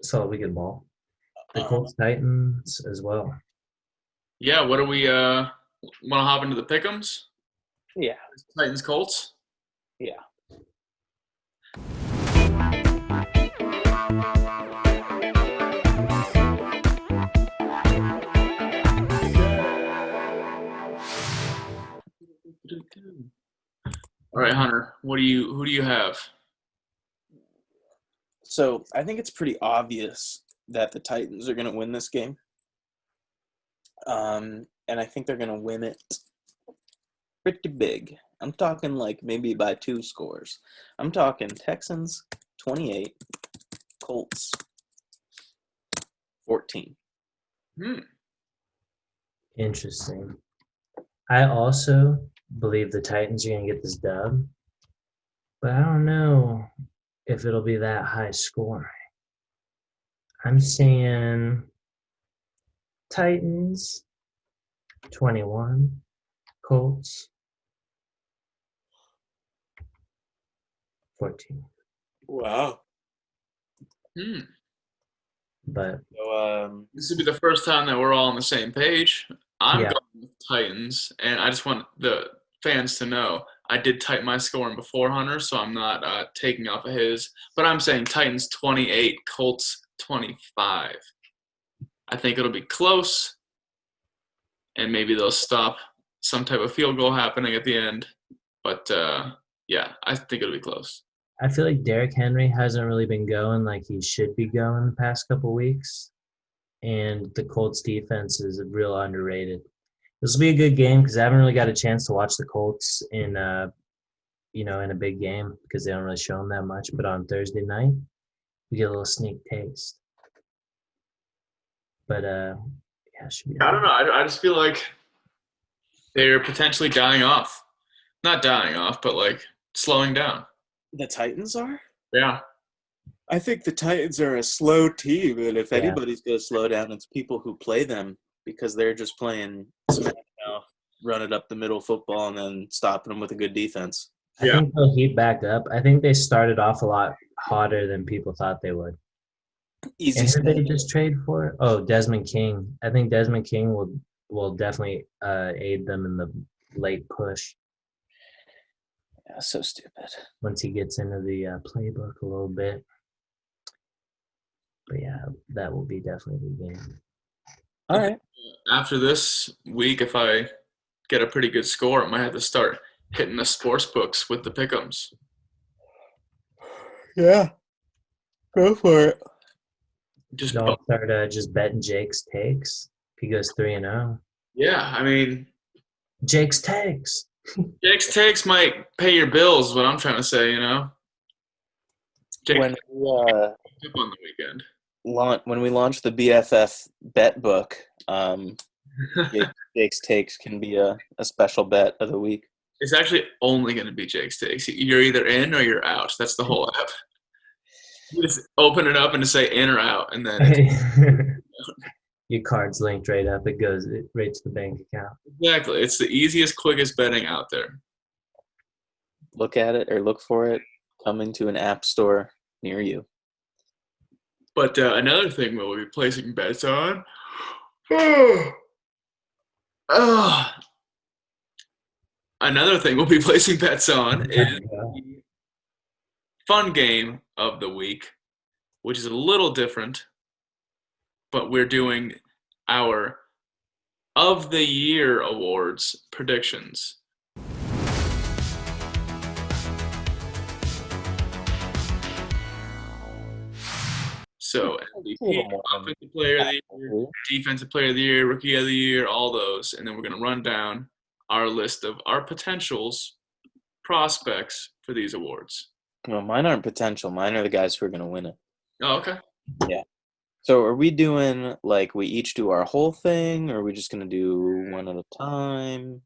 Solid week of ball. The Colts Titans as well. Yeah, what do we want to hop into the pick'ems? Yeah. Titans Colts. Yeah. All right, Hunter. Who do you have? So I think it's pretty obvious that the Titans are going to win this game. And I think they're going to win it pretty big. I'm talking like maybe by 2 scores. I'm talking Texans 28, Colts 14. Interesting. I also believe the Titans are going to get this dub, but I don't know if it'll be that high scoring. I'm saying Titans 21, Colts 14. Wow. But So This will be the first time that we're all on the same page. I'm Yeah. going with Titans, and I just want the fans to know I did type my scoring before Hunter, so I'm not taking off of his. But I'm saying Titans 28, Colts 25. I think it'll be close, and maybe they'll stop some type of field goal happening at the end. But yeah, I think it'll be close. I feel like Derrick Henry hasn't really been going like he should be going the past couple weeks. And the Colts defense is real underrated. This will be a good game because I haven't really got a chance to watch the Colts in a big game because they don't really show them that much. But on Thursday night, we get a little sneak taste. But yeah, it should be. I don't know. I just feel like they're potentially dying off. Not dying off, but like slowing down. the Titans are? Yeah. I think the Titans are a slow team, and if Yeah. anybody's going to slow down, it's people who play them because they're just playing smack mouth, running up the middle football, and then stopping them with a good defense. I think they'll heat back up. I think they started off a lot hotter than people thought they would. Easy And who did they schedule. just trade for? Oh, Desmond King. I think Desmond King will definitely aid them in the late push Yeah, so stupid. once he gets into the playbook a little bit. But yeah, that will be definitely the game. All right. After this week, if I get a pretty good score, I might have to start hitting the sports books with the pick'ems. Yeah. Go for it. Just Don't start just betting Jake's takes. If he goes 3-0. yeah, I mean, Jake's takes. Jake's takes might pay your bills. Is what I'm trying to say, you know. Jake When we, up on the weekend. when we launch the BFF bet book, Jake's takes can be a special bet of the week. It's actually only going to be Jake's takes. You're either in or you're out. That's the whole app. You just open it up and just say in or out, and then Your card's linked right up. It goes right to the bank account. exactly. It's the easiest, quickest betting out there. Look at it or look for it coming to an app store near you. But another thing we'll be placing bets on. Another thing we'll be placing bets on is the fun game of the week, which is a little different, but we're doing our of the year awards predictions. So MVP, offensive player of the year, defensive player of the year, rookie of the year, all those, and then we're going to run down our list of our potentials, prospects for these awards. Well, mine aren't potential. Mine are the guys who are going to win it. Oh, okay. So are we doing, like, we each do our whole thing, or are we just going to do one at a time?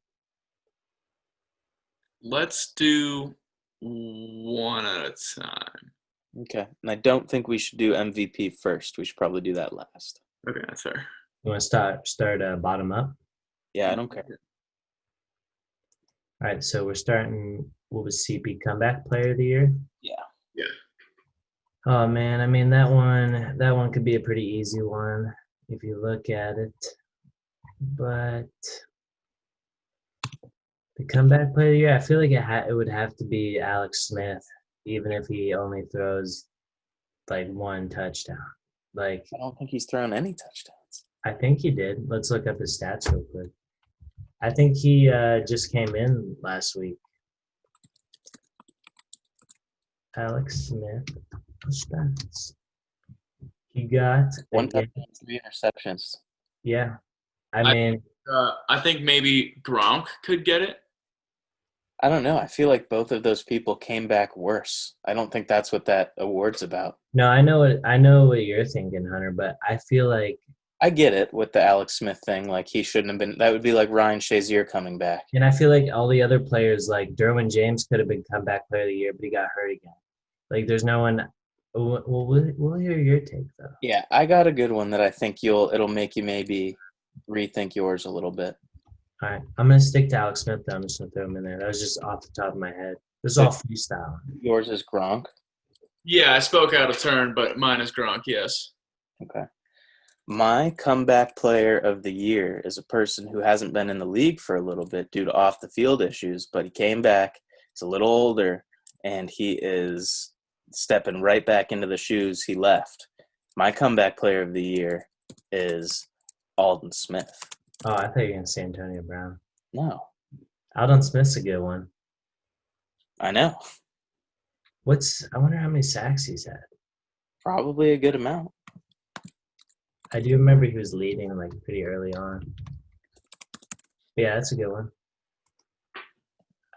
Let's do one at a time. Okay. And I don't think we should do MVP first. We should probably do that last. Okay, that's fair. You want to start bottom up? Yeah, I don't care. All right, so we're starting. What was CP comeback player of the year? Yeah. Yeah. Oh man, I mean that one could be a pretty easy one if you look at it. But the comeback player of the year, I feel like it would have to be Alex Smith, even if he only throws like one touchdown. Like I don't think he's thrown any touchdowns. I think he did. Let's look up his stats real quick. I think he just came in last week. Alex Smith. Stats. He got One again. touchdown, 3 interceptions. Yeah. I mean, I think maybe Gronk could get it. I don't know. I feel like both of those people came back worse. I don't think that's what that award's about. no, I know what you're thinking, Hunter, but I feel like, I get it with the Alex Smith thing. Like, he shouldn't have been. That would be like Ryan Shazier coming back. and I feel like all the other players, like Derwin James, could have been comeback player of the year, but he got hurt again. Like, there's no one. Well, we'll hear your take though. Yeah, I got a good one that I think it'll make you maybe rethink yours a little bit. All right, I'm gonna stick to Alex Smith though. I'm just gonna throw him in there. That was just off the top of my head. This is all freestyle. Yours is Gronk. Yeah, I spoke out of turn, but mine is Gronk, yes. Okay. My comeback player of the year is a person who hasn't been in the league for a little bit due to off the field issues, but he came back. He's a little older, and he is stepping right back into the shoes he left. My comeback player of the year is Aldon Smith. Oh, I thought you were gonna say Antonio Brown. No, Aldon Smith's a good one. I know. I wonder how many sacks he's had. Probably a good amount. I do remember he was leading like pretty early on. Yeah, that's a good one.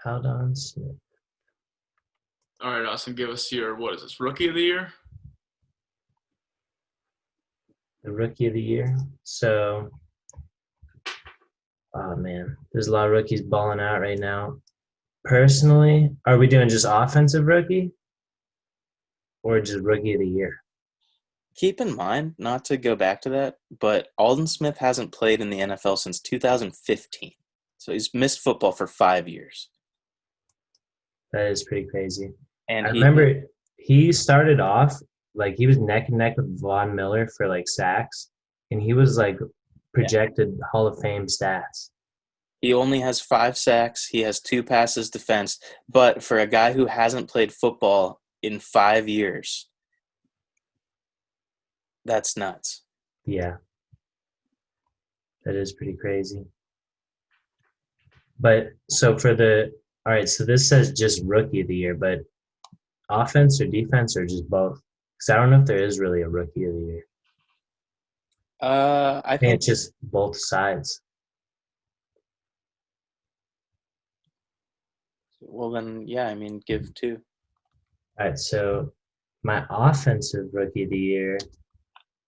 Aldon Smith. All right, Austin, give us your, what is this, Rookie of the Year? The rookie of the year. So, oh man, there's a lot of rookies balling out right now. Personally, are we doing just offensive rookie or just rookie of the year? Keep in mind, not to go back to that, but Aldon Smith hasn't played in the NFL since 2015. So he's missed football for 5 years. That is pretty crazy. And I remember he started off like he was neck and neck with Von Miller for like sacks, and he was like projected Hall of Fame stats. he only has 5 sacks. He has 2 passes defensed. But for a guy who hasn't played football in 5 years, that's nuts. Yeah. That is pretty crazy. But so all right, so this says just rookie of the year, but offense or defense or just both? Because I don't know if there is really a rookie of the year. I I think it's just both sides. Well, then, yeah, I mean, give 2. All right, so my offensive rookie of the year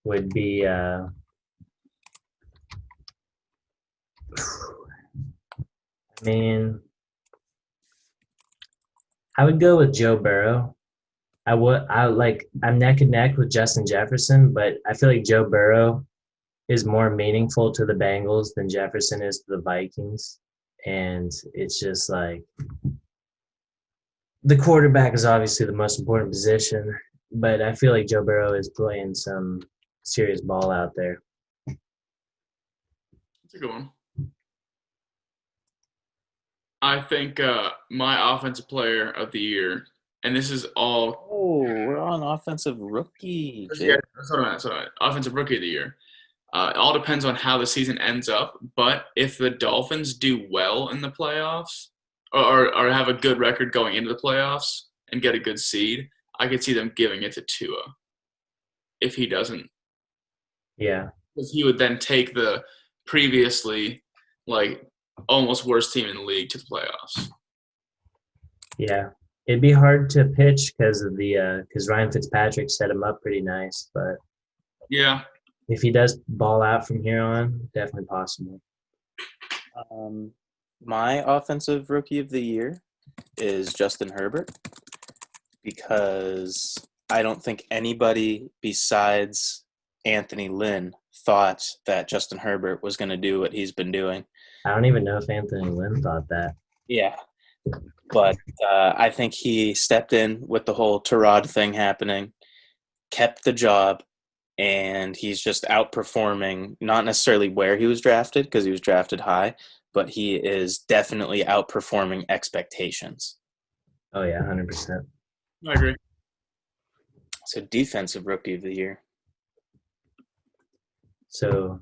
would be I mean, I would go with Joe Burrow. I'm neck and neck with Justin Jefferson, but I feel like Joe Burrow is more meaningful to the Bengals than Jefferson is to the Vikings. And it's just like the quarterback is obviously the most important position, but I feel like Joe Burrow is playing some serious ball out there. That's a good one. I think my offensive player of the year, and this is all. Oh, we're on offensive rookie. Yeah, that's what I meant. Offensive rookie of the year. It all depends on how the season ends up. But if the Dolphins do well in the playoffs, or have a good record going into the playoffs and get a good seed, I could see them giving it to Tua. If he doesn't, Yeah. because he would then take the previously like almost worst team in the league to the playoffs. Yeah. It'd be hard to pitch because Ryan Fitzpatrick set him up pretty nice, but Yeah. if he does ball out from here on, definitely possible. My offensive rookie of the year is Justin Herbert, because I don't think anybody besides Anthony Lynn thought that Justin Herbert was going to do what he's been doing. I don't even know if Anthony Lynn thought that. Yeah. But I think he stepped in with the whole Tyrod thing happening, kept the job, and he's just outperforming, not necessarily where he was drafted, because he was drafted high, but he is definitely outperforming expectations. Oh, yeah, 100%. I agree. So defensive rookie of the year. So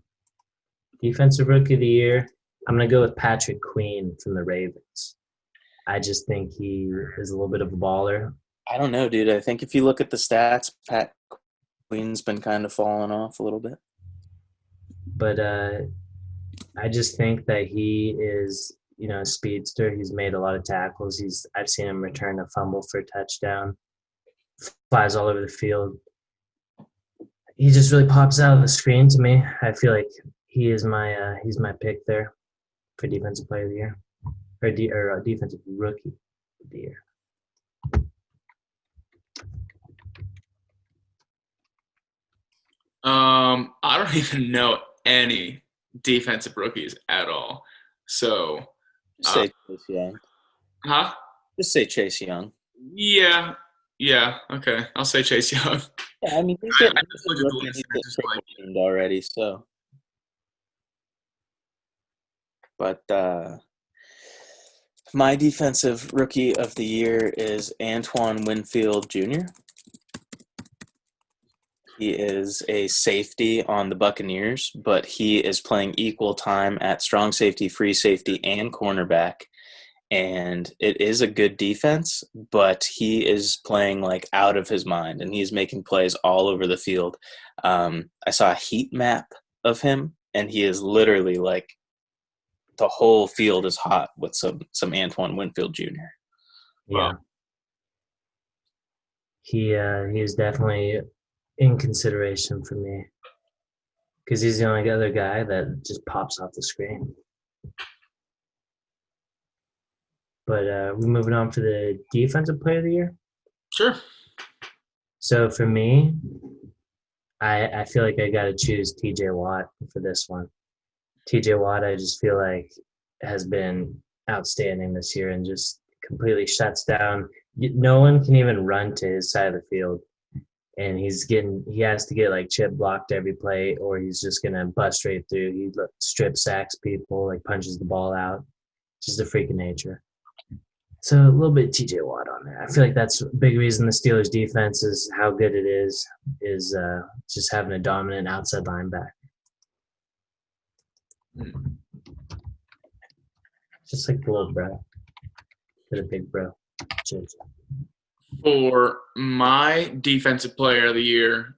defensive rookie of the year, I'm going to go with Patrick Queen from the Ravens. I just think he is a little bit of a baller. I don't know, dude. I think if you look at the stats, Pat Queen's been kind of falling off a little bit. But I just think that he is, a speedster. He's made a lot of tackles. I've seen him return a fumble for a touchdown. Flies all over the field. He just really pops out of the screen to me. I feel like he's my pick there for defensive player of the year, or defensive rookie of the year. I don't even know any defensive rookies at all. So, Just say Chase Young. huh? Just say Chase Young. Yeah. Okay, I'll say Chase Young. Yeah, I mean, he's I getting just looked at the list and I just like, already, so. But my defensive rookie of the year is Antoine Winfield Jr. He is a safety on the Buccaneers, but he is playing equal time at strong safety, free safety, and cornerback. And it is a good defense, but he is playing like out of his mind, and he's making plays all over the field. I saw a heat map of him, and he is literally like the whole field is hot with some Antoine Winfield Jr. Yeah, he is definitely in consideration for me because he's the only other guy that just pops off the screen. But we're moving on for the defensive player of the year. sure. So for me, I feel like I got to choose TJ Watt for this one. TJ Watt, I just feel like has been outstanding this year and just completely shuts down. No one can even run to his side of the field. And he has to get like chip blocked every play, or he's just going to bust straight through. He strip sacks people, like punches the ball out. Just a freak of nature. So a little bit TJ Watt on there. I feel like that's a big reason the Steelers defense is how good it is just having a dominant outside linebacker. Just like the little bro. The big bro. Cheers. For my defensive player of the year,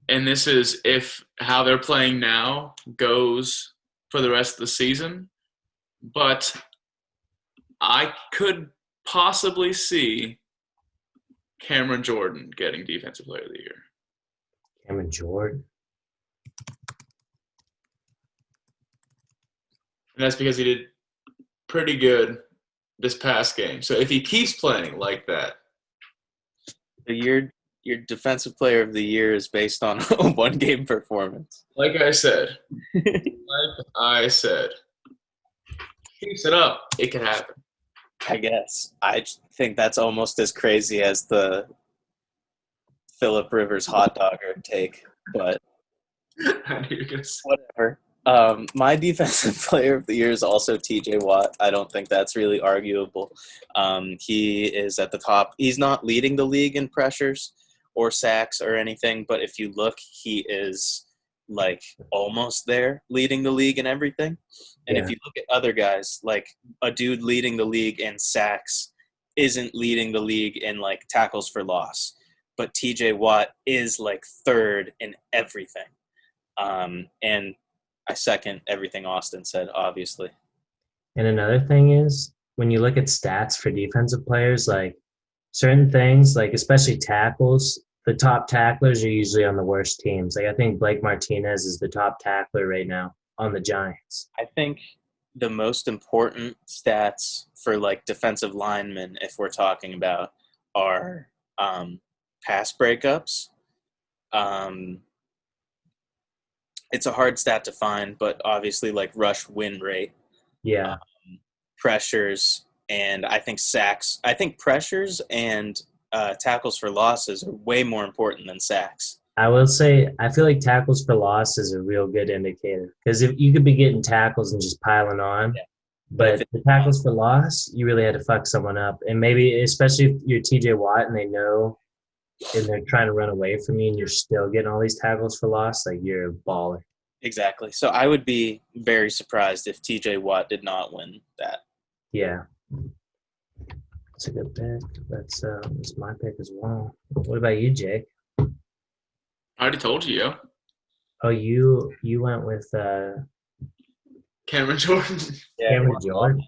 and this is if how they're playing now goes for the rest of the season, but I could possibly see Cameron Jordan getting defensive player of the year. Cameron Jordan. And that's because he did pretty good this past game. So if he keeps playing like that, Your defensive player of the year is based on a one-game performance. like I said, keeps it up, it can happen. I guess. I think that's almost as crazy as the Phillip Rivers hot dogger take, but I knew you were going to say. whatever. My defensive player of the year is also TJ Watt. I don't think that's really arguable. He is at the top. He's not leading the league in pressures or sacks or anything, but if you look, he is like almost there leading the league in everything. And if you look at other guys, like a dude leading the league in sacks isn't leading the league in like tackles for loss, but TJ Watt is like third in everything. And I second everything Austin said, obviously. And another thing is when you look at stats for defensive players, like certain things, like especially tackles, the top tacklers are usually on the worst teams. Like I think Blake Martinez is the top tackler right now on the Giants. I think the most important stats for like defensive linemen, if we're talking about, are pass breakups. It's a hard stat to find, but obviously like rush win rate, Yeah. pressures, and I think sacks. I think pressures and tackles for losses are way more important than sacks. I will say I feel like tackles for loss is a real good indicator because if you could be getting tackles and just piling on, but the tackles for loss, you really had to fuck someone up. And maybe especially if you're TJ Watt and they know and they're trying to run away from you and you're still getting all these tackles for loss, like you're a baller. Exactly. So I would be very surprised if TJ Watt did not win that. Yeah. That's a good pick. That's my pick as well. What about you, Jake? I already told you, yo. Oh, you went with Cameron Jordan. Cameron Jordan.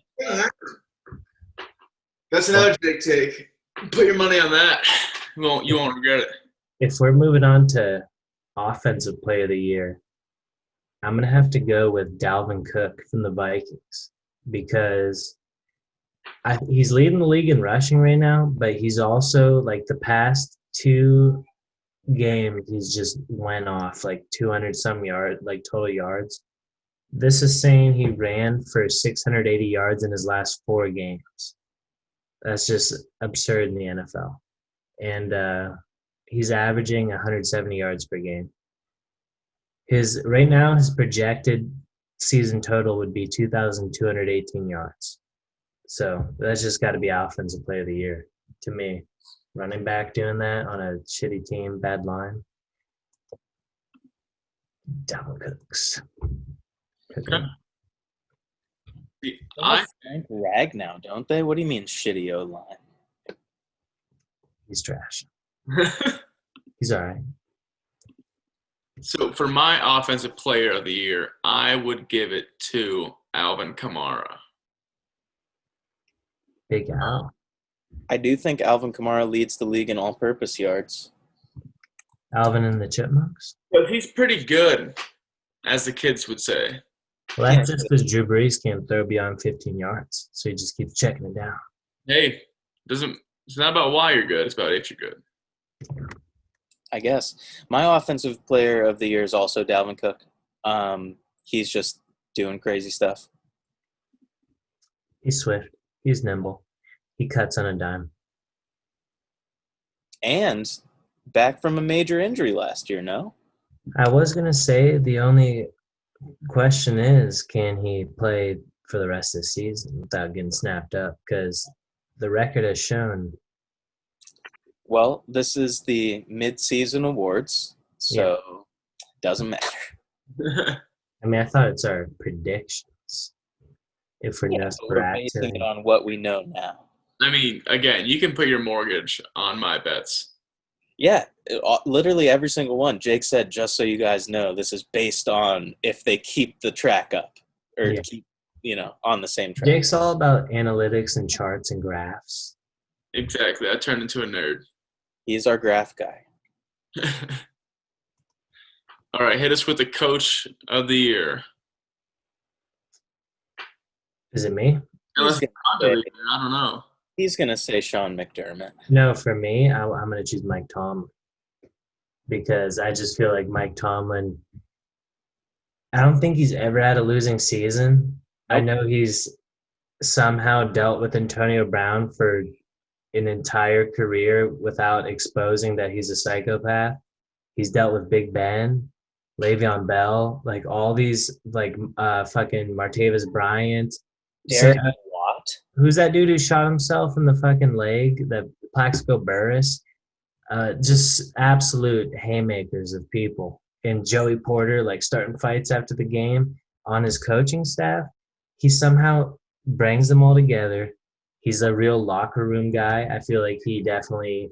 That's another Jake take. Put your money on that. You won't regret it. If we're moving on to offensive player of the year, I'm gonna have to go with Dalvin Cook from the Vikings because he's leading the league in rushing right now, but he's also like the past 2 games he's just went off like 200 some yards, like total yards. This is saying he ran for 680 yards in his last 4 games. That's just absurd in the NFL. And he's averaging 170 yards per game. His projected season total would be 2,218 yards. So that's just got to be offensive player of the year to me. Running back doing that on a shitty team, bad line. Dalvin Cooks. Okay. I Frank Ragnow, don't they? What do you mean shitty O-line? He's trash. He's all right. So for my offensive player of the year, I would give it to Alvin Kamara. Big Al. I do think Alvin Kamara leads the league in all-purpose yards. Alvin and the Chipmunks. But he's pretty good, as the kids would say. Well, that's just because Drew Brees can't throw beyond 15 yards, so he just keeps checking it down. Hey, it's not about why you're good, it's about if you're good. I guess. My offensive player of the year is also Dalvin Cook. He's just doing crazy stuff. He's swift. He's nimble. He cuts on a dime. And back from a major injury last year, no? I was going to say the only question is, can he play for the rest of the season without getting snapped up? Because the record has shown. Well, this is the mid-season awards, so doesn't matter. I mean, I thought it's our predictions. If we're just we're basing it on what we know now. I mean, again, you can put your mortgage on my bets. Yeah, literally every single one. Jake said, just so you guys know, this is based on if they keep the track up or keep, on the same track. Jake's all about analytics and charts and graphs. Exactly. I turned into a nerd. He's our graph guy. All right, hit us with the coach of the year. Is it me? Unless I don't know. He's going to say Sean McDermott. No, for me, I'm going to choose Mike Tomlin because I just feel like Mike Tomlin, I don't think he's ever had a losing season. Nope. I know he's somehow dealt with Antonio Brown for an entire career without exposing that he's a psychopath. He's dealt with Big Ben, Le'Veon Bell, like all these, like fucking Martavis Bryant. Who's that dude who shot himself in the fucking leg? The Plaxico Burress. Just absolute haymakers of people. And Joey Porter, like starting fights after the game on his coaching staff. He somehow brings them all together. He's a real locker room guy. I feel like he definitely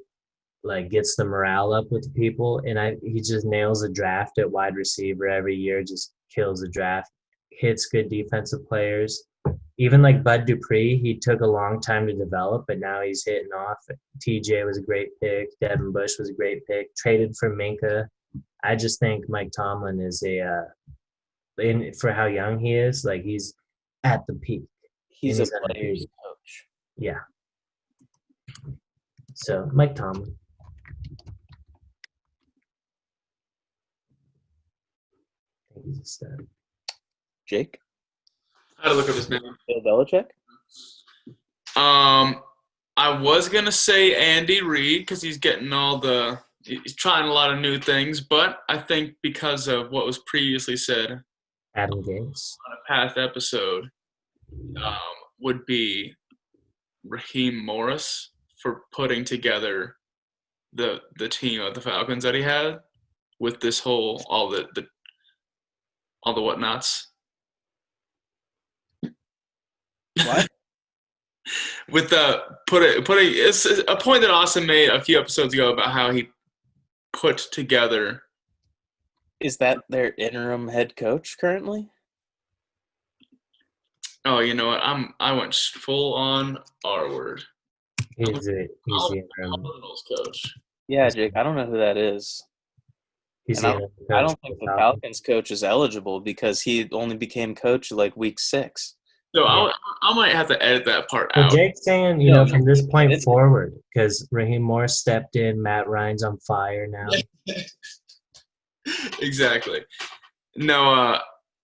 like gets the morale up with the people. And he just nails a draft at wide receiver every year, just kills the draft, hits good defensive players. Even like Bud Dupree, he took a long time to develop, but now he's hitting off. TJ was a great pick. Devin Bush was a great pick. Traded for Minka. I just think Mike Tomlin is for how young he is, like he's at the peak. He's a player's coach. Yeah. So Mike Tomlin. I think he's a stud. Jake? I had to look up his name. Bill Belichick? I was going to say Andy Reid because he's getting he's trying a lot of new things, but I think because of what was previously said Adam Gase on a past episode would be Raheem Morris for putting together the team of the Falcons that he had with this whole all the whatnots. What? With the putting it's a point that Austin made a few episodes ago about how he put together. Is that their interim head coach currently? Oh, you know what? I went full on R word. He's the interim. Cardinals coach. Yeah, Jake, I don't know who that is. He's And the I interim I coach don't for think the the Falcons. Falcons coach is eligible because he only became coach like week 6. So Yeah. I might have to edit that part Well, out. Jake's saying, No, from this it point is. forward, because Raheem Morris stepped in, Matt Ryan's on fire now. Exactly. No,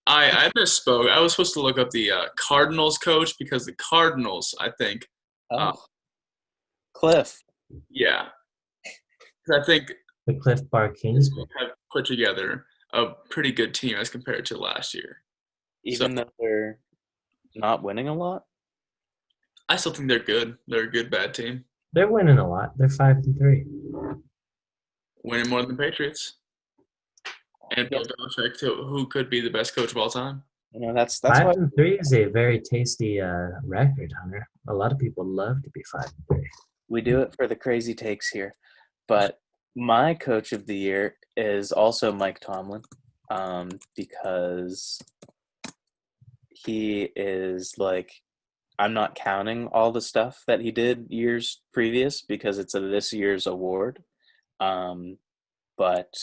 I misspoke. I was supposed to look up the Cardinals coach because the Cardinals, I think, Oh. Cliff. yeah, I think The Cliff Bar Kingsbury. have put together a pretty good team as compared to last year. Even though they're not winning a lot? I still think they're good. They're a good bad team, They're winning a lot. They're 5-3. winning more than the Patriots. And Bill Belichick, who could be the best coach of all time. That's why 5-3 is a very tasty record, Hunter. A lot of people love to be 5-3. we do it for the crazy takes here. But my coach of the year is also Mike Tomlin, because he is like, I'm not counting all the stuff that he did years previous because it's this year's award. But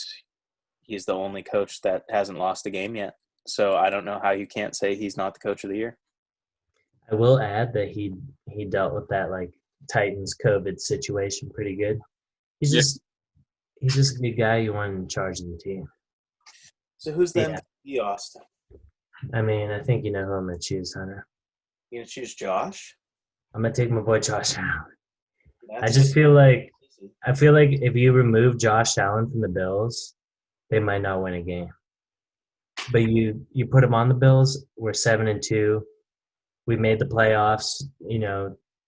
he's the only coach that hasn't lost a game yet. So I don't know how you can't say he's not the coach of the year. I will add that he dealt with that Titans COVID situation pretty good. He's just a good guy you want in charge of the team. So who's the Yeah. MVP, Austin? I mean, I think you know who I'm gonna choose, Hunter. You gonna choose Josh? I'm gonna take my boy Josh Allen. I That's just feel like if you remove Josh Allen from the Bills, they might not win a game. But you put him on the Bills, we're 7-2. We made the playoffs,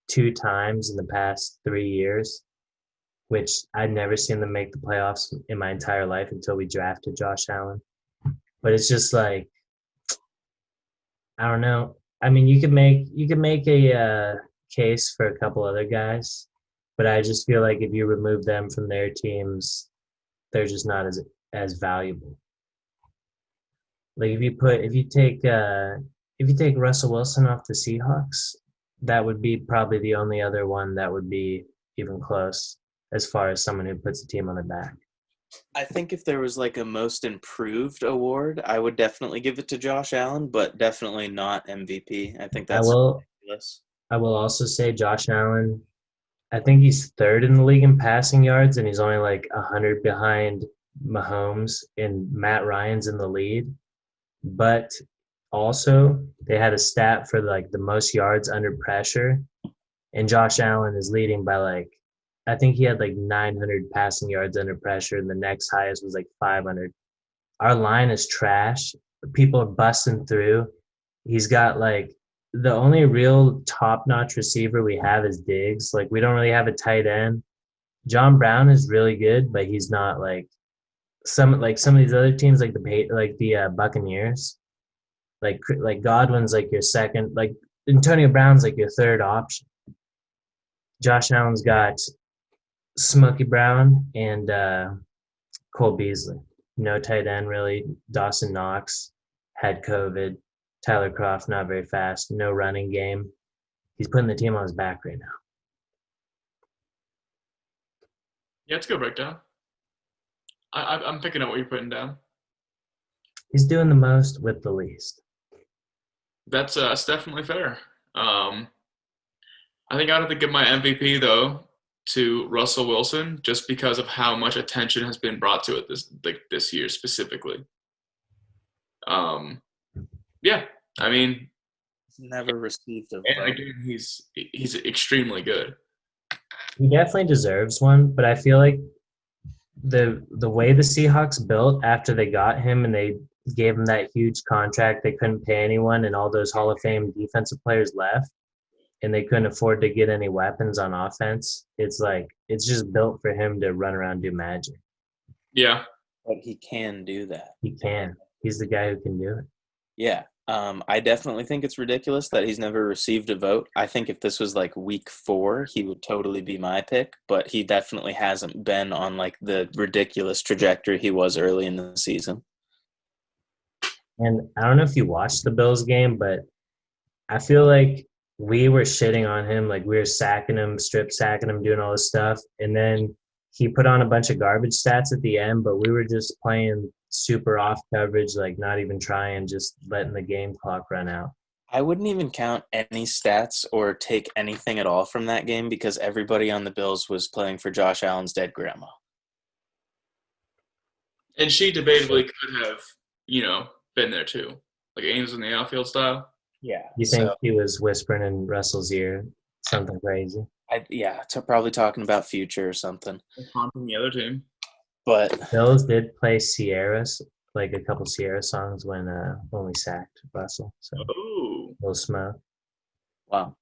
2 times in the past 3 years, which I'd never seen them make the playoffs in my entire life until we drafted Josh Allen. But it's just I don't know. I mean, you could make a case for a couple other guys, but I just feel like if you remove them from their teams, they're just not as valuable. Like if you take Russell Wilson off the Seahawks, that would be probably the only other one that would be even close as far as someone who puts a team on their back. I think if there was a most improved award, I would definitely give it to Josh Allen, but definitely not MVP. I think that's ridiculous. I will also say Josh Allen, I think he's 3rd in the league in passing yards, and he's only 100 behind Mahomes, and Matt Ryan's in the lead. But also, they had a stat for the most yards under pressure, and Josh Allen is leading by I think he had 900 passing yards under pressure, and the next highest was 500. Our line is trash. People are busting through. He's got the only real top-notch receiver we have is Diggs. We don't really have a tight end. John Brown is really good, but he's not some of these other teams the Buccaneers. Godwin's your second. Antonio Brown's your third option. Josh Allen's got Smokey Brown and Cole Beasley. No tight end really. Dawson Knox had COVID. Tyler Kroft not very fast. No running game. He's putting the team on his back right now. Yeah, it's a good breakdown. I'm picking up what you're putting down. He's doing the most with the least. That's definitely fair. I think I'd have to give my MVP though to Russell Wilson just because of how much attention has been brought to it this year specifically. Yeah, I mean, He's never received a and vote. again, he's extremely good. He definitely deserves one, but I feel like the way the Seahawks built after they got him and they gave him that huge contract, they couldn't pay anyone, and all those Hall of Fame defensive players left, and they couldn't afford to get any weapons on offense. It's just built for him to run around and do magic. Yeah, But he can do that. He can. He's the guy who can do it. Yeah. I definitely think it's ridiculous that he's never received a vote. I think if this was like week 4, he would totally be my pick, but he definitely hasn't been on like the ridiculous trajectory he was early in the season. And I don't know if you watched the Bills game, but I feel like we were shitting on him, like we were sacking him, strip sacking him, doing all this stuff. And then he put on a bunch of garbage stats at the end, but we were just playing super off coverage, like not even trying, just letting the game clock run out. I wouldn't even count any stats or take anything at all from that game because everybody on the Bills was playing for Josh Allen's dead grandma. And she debatably could have, been there too. Like Ames in the outfield style. Yeah. You think he was whispering in Russell's ear something crazy? Probably talking about future or something. From the other team. But Bills did play Sierra's, like a couple Sierra songs when we sacked Russell. So Lil Smoke. Wow.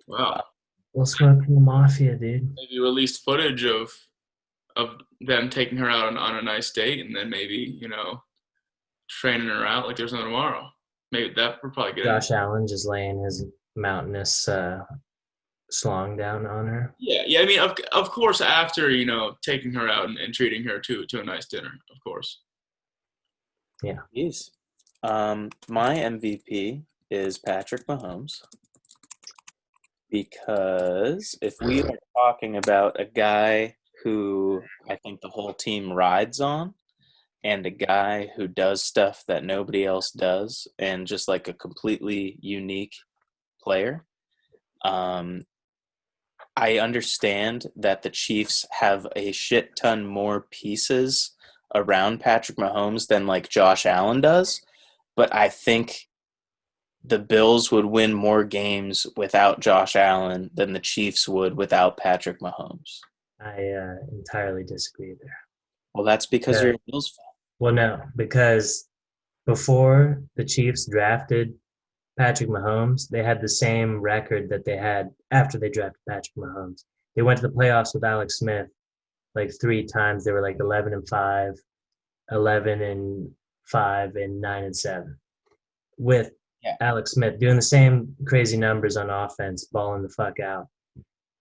Lil Smoke from the Mafia, dude. Maybe released footage of them taking her out on a nice date, and then maybe training her out like there's no tomorrow. Maybe that would probably get Josh Allen just laying his mountainous slong down on her. Yeah. I mean, of course, after taking her out and treating her to a nice dinner, of course. Yeah. Jeez. My MVP is Patrick Mahomes because if we are talking about a guy who I think the whole team rides on, and a guy who does stuff that nobody else does, and just like a completely unique player. I understand that the Chiefs have a shit ton more pieces around Patrick Mahomes than like Josh Allen does, but I think the Bills would win more games without Josh Allen than the Chiefs would without Patrick Mahomes. I entirely disagree there. Well, that's because you're a Bills fan. Well, no, because before the Chiefs drafted Patrick Mahomes, they had the same record that they had after they drafted Patrick Mahomes. They went to the playoffs with Alex Smith like 3 times. They were like 11-5, 11-5, and 9-7 with Alex Smith doing the same crazy numbers on offense, balling the fuck out.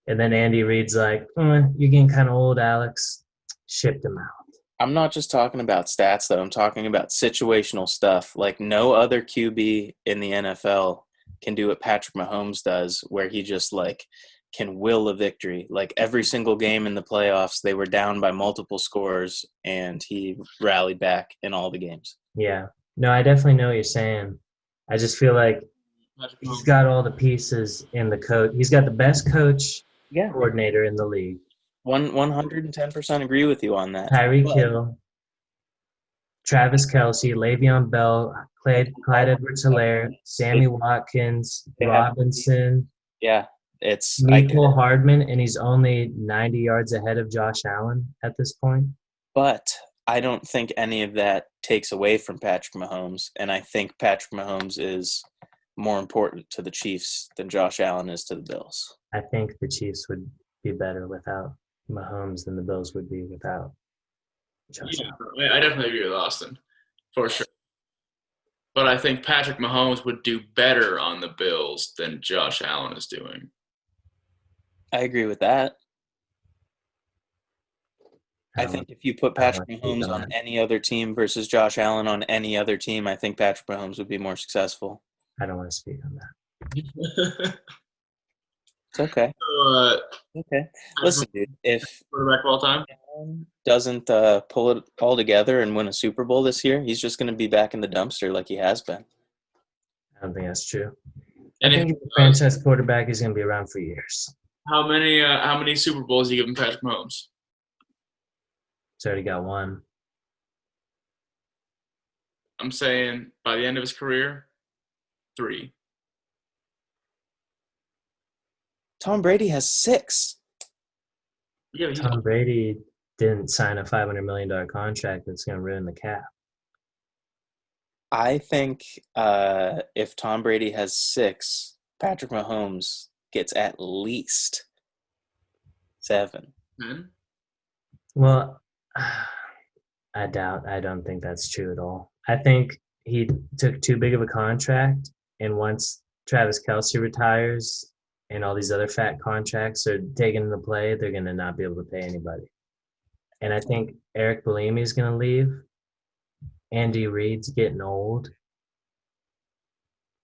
And then Andy Reid's like, you're getting kind of old, Alex. Shipped him out. I'm not just talking about stats, though. I'm talking about situational stuff. Like, no other QB in the NFL can do what Patrick Mahomes does, where he just, like, can will a victory. Like, every single game in the playoffs, they were down by multiple scores, and he rallied back in all the games. Yeah. No, I definitely know what you're saying. I just feel like he's got all the pieces in the coach. He's got the best coach coordinator in the league. 110% agree with you on that. Tyreek Hill, Travis Kelce, Le'Veon Bell, Clyde Edwards-Helaire, Sammy Watkins, Robinson. Yeah, it's Mecole Hardman, and he's only 90 yards ahead of Josh Allen at this point. But I don't think any of that takes away from Patrick Mahomes, and I think Patrick Mahomes is more important to the Chiefs than Josh Allen is to the Bills. I think the Chiefs would be better without Mahomes than the Bills would be without Josh Allen. I definitely agree with Austin, for sure. But I think Patrick Mahomes would do better on the Bills than Josh Allen is doing. I agree with that. I think if you put Patrick Mahomes on any other team versus Josh Allen on any other team, I think Patrick Mahomes would be more successful. I don't want to speak on that. It's okay. Okay. Listen, dude, if quarterback of all time doesn't pull it all together and win a Super Bowl this year, he's just going to be back in the dumpster like he has been. I don't think that's true. And I think if the franchise quarterback is going to be around for years. How many Super Bowls are you giving Patrick Mahomes? He's already got one. I'm saying by the end of his career, 3. Tom Brady has 6. Yeah, Tom Brady didn't sign a $500 million contract that's going to ruin the cap. I think if Tom Brady has 6, Patrick Mahomes gets at least 7. Well, I don't think that's true at all. I think he took too big of a contract, and once Travis Kelce retires and all these other fat contracts are taken into play, they're going to not be able to pay anybody. And I think Eric Bellamy is going to leave. Andy Reid's getting old.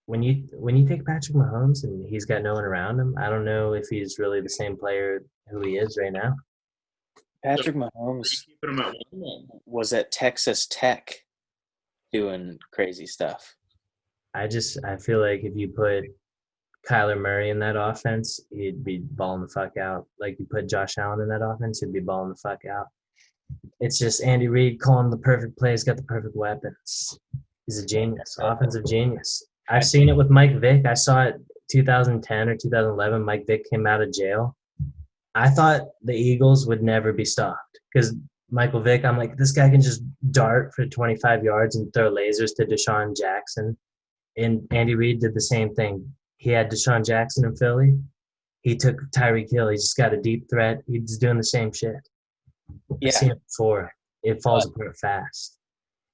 When you take Patrick Mahomes and he's got no one around him, I don't know if he's really the same player who he is right now. Patrick Are you Mahomes keeping him at one? was at Texas Tech doing crazy stuff. I feel like if you put Kyler Murray in that offense, he'd be balling the fuck out. Like you put Josh Allen in that offense, he'd be balling the fuck out. It's just Andy Reid calling the perfect plays, got the perfect weapons. He's a genius, offensive genius. I've seen it with Mike Vick. I saw it 2010 or 2011. Mike Vick came out of jail. I thought the Eagles would never be stopped because Michael Vick, I'm like, this guy can just dart for 25 yards and throw lasers to Deshaun Jackson. And Andy Reid did the same thing. He had Deshaun Jackson in Philly. He took Tyreek Hill. He just got a deep threat. He's doing the same shit. Yeah. I've seen it before. It falls apart fast.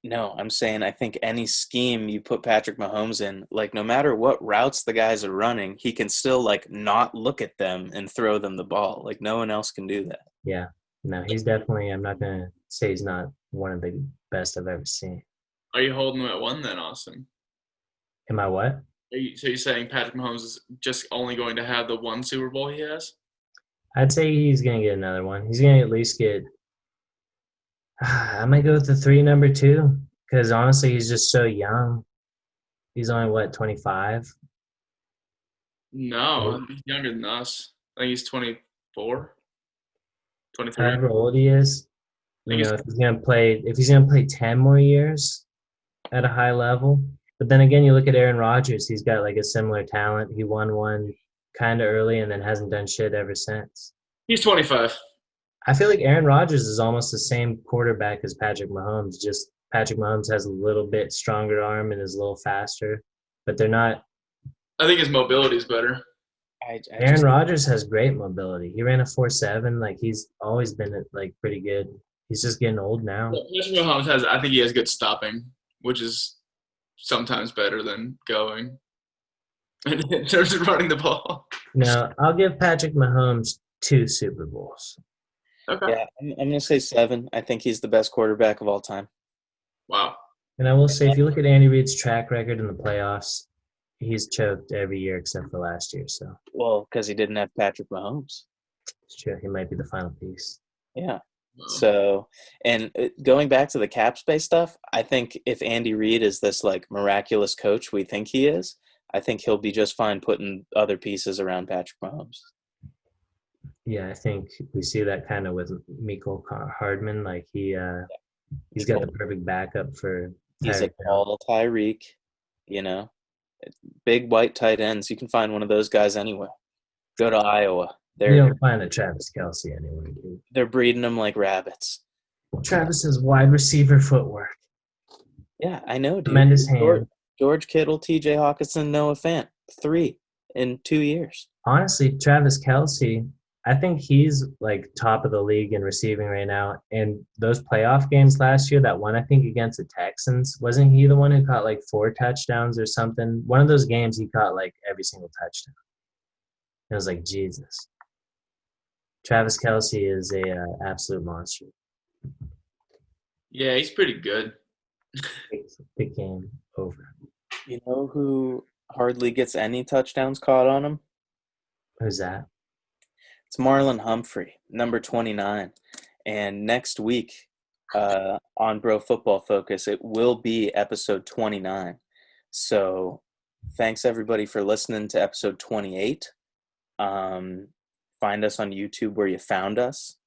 No, I'm saying I think any scheme you put Patrick Mahomes in, like no matter what routes the guys are running, he can still like not look at them and throw them the ball. Like no one else can do that. Yeah. No, he's definitely, I'm not going to say he's not one of the best I've ever seen. Are you holding him at one then, Austin? Am I what? So you're saying Patrick Mahomes is just only going to have the one Super Bowl he has? I'd say he's going to get another one. He's going to at least get I might go with the 3 number 2 because honestly, he's just so young. He's only, 25? No, he's younger than us. I think he's 24, 23. However old he is, you know, if he's gonna play 10 more years at a high level. But then again, you look at Aaron Rodgers, he's got like a similar talent. He won one kind of early and then hasn't done shit ever since. He's 25. I feel like Aaron Rodgers is almost the same quarterback as Patrick Mahomes. Just Patrick Mahomes has a little bit stronger arm and is a little faster, but they're not. I think his mobility is better. Aaron Rodgers has great mobility. He ran a 4.7. Like he's always been like pretty good. He's just getting old now. Patrick Mahomes I think he has good stopping, which is sometimes better than going in terms of running the ball. No, I'll give Patrick Mahomes 2 Super Bowls. Okay. Yeah, I'm going to say 7. I think he's the best quarterback of all time. Wow. And I will say, if you look at Andy Reid's track record in the playoffs, he's choked every year except for last year. So, Well, because he didn't have Patrick Mahomes. it's true. He might be the final piece. Yeah. So, and going back to the cap space stuff, I think if Andy Reid is this like miraculous coach we think he is, I think he'll be just fine putting other pieces around Patrick Mahomes. Yeah, I think we see that kind of with Mecole Hardman. Like he's got the perfect backup for. He's a tall Tyreek, you know, big white tight ends. You can find one of those guys anywhere. Go to Iowa. You don't find a Travis Kelce anywhere, dude. They're breeding them like rabbits. Travis has wide receiver footwork. Yeah, I know, dude. Tremendous hand. George Kittle, T.J. Hawkinson, Noah Fant. 3 in 2 years. Honestly, Travis Kelce, I think he's like top of the league in receiving right now. And those playoff games last year, that one I think against the Texans, wasn't he the one who caught like 4 touchdowns or something? One of those games he caught like every single touchdown. It was like, Jesus. Travis Kelce is a absolute monster. Yeah, he's pretty good. Big game over. You know who hardly gets any touchdowns caught on him? Who's that? It's Marlon Humphrey, number 29. And next week on Bro Football Focus, it will be episode 29. So thanks, everybody, for listening to episode 28. Find us on YouTube where you found us.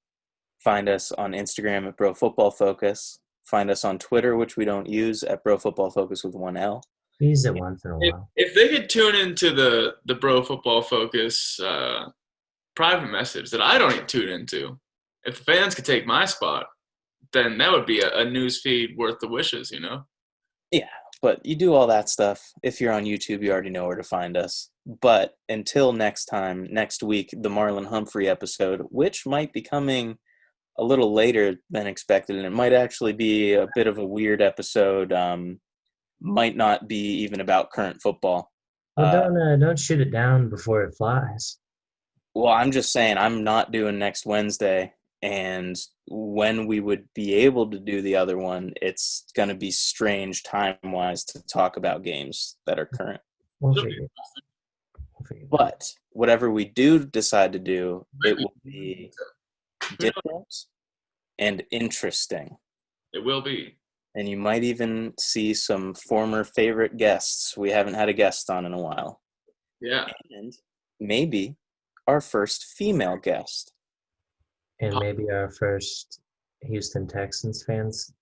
Find us on Instagram at Bro Football Focus. Find us on Twitter, which we don't use, at Bro Football Focus with 1 L. We use it once in a while. If they could tune into the Bro Football Focus private message that I don't even tune into, if the fans could take my spot, then that would be a news feed worth the wishes, you know? Yeah, but you do all that stuff. If you're on YouTube, you already know where to find us. But until next time, next week, the Marlon Humphrey episode, which might be coming a little later than expected, and it might actually be a bit of a weird episode. might not be even about current football. Well, don't shoot it down before it flies. Well, I'm just saying I'm not doing next Wednesday, and when we would be able to do the other one, it's going to be strange time-wise to talk about games that are current. We'll figure it out. But whatever we do decide to do, it will be different and interesting. It will be. And you might even see some former favorite guests we haven't had a guest on in a while. Yeah. And maybe our first female guest. And maybe our first Houston Texans fans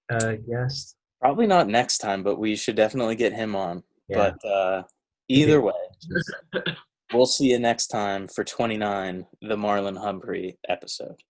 guest. Probably not next time, but we should definitely get him on. Yeah. But either way, we'll see you next time for 29, the Marlon Humphrey episode.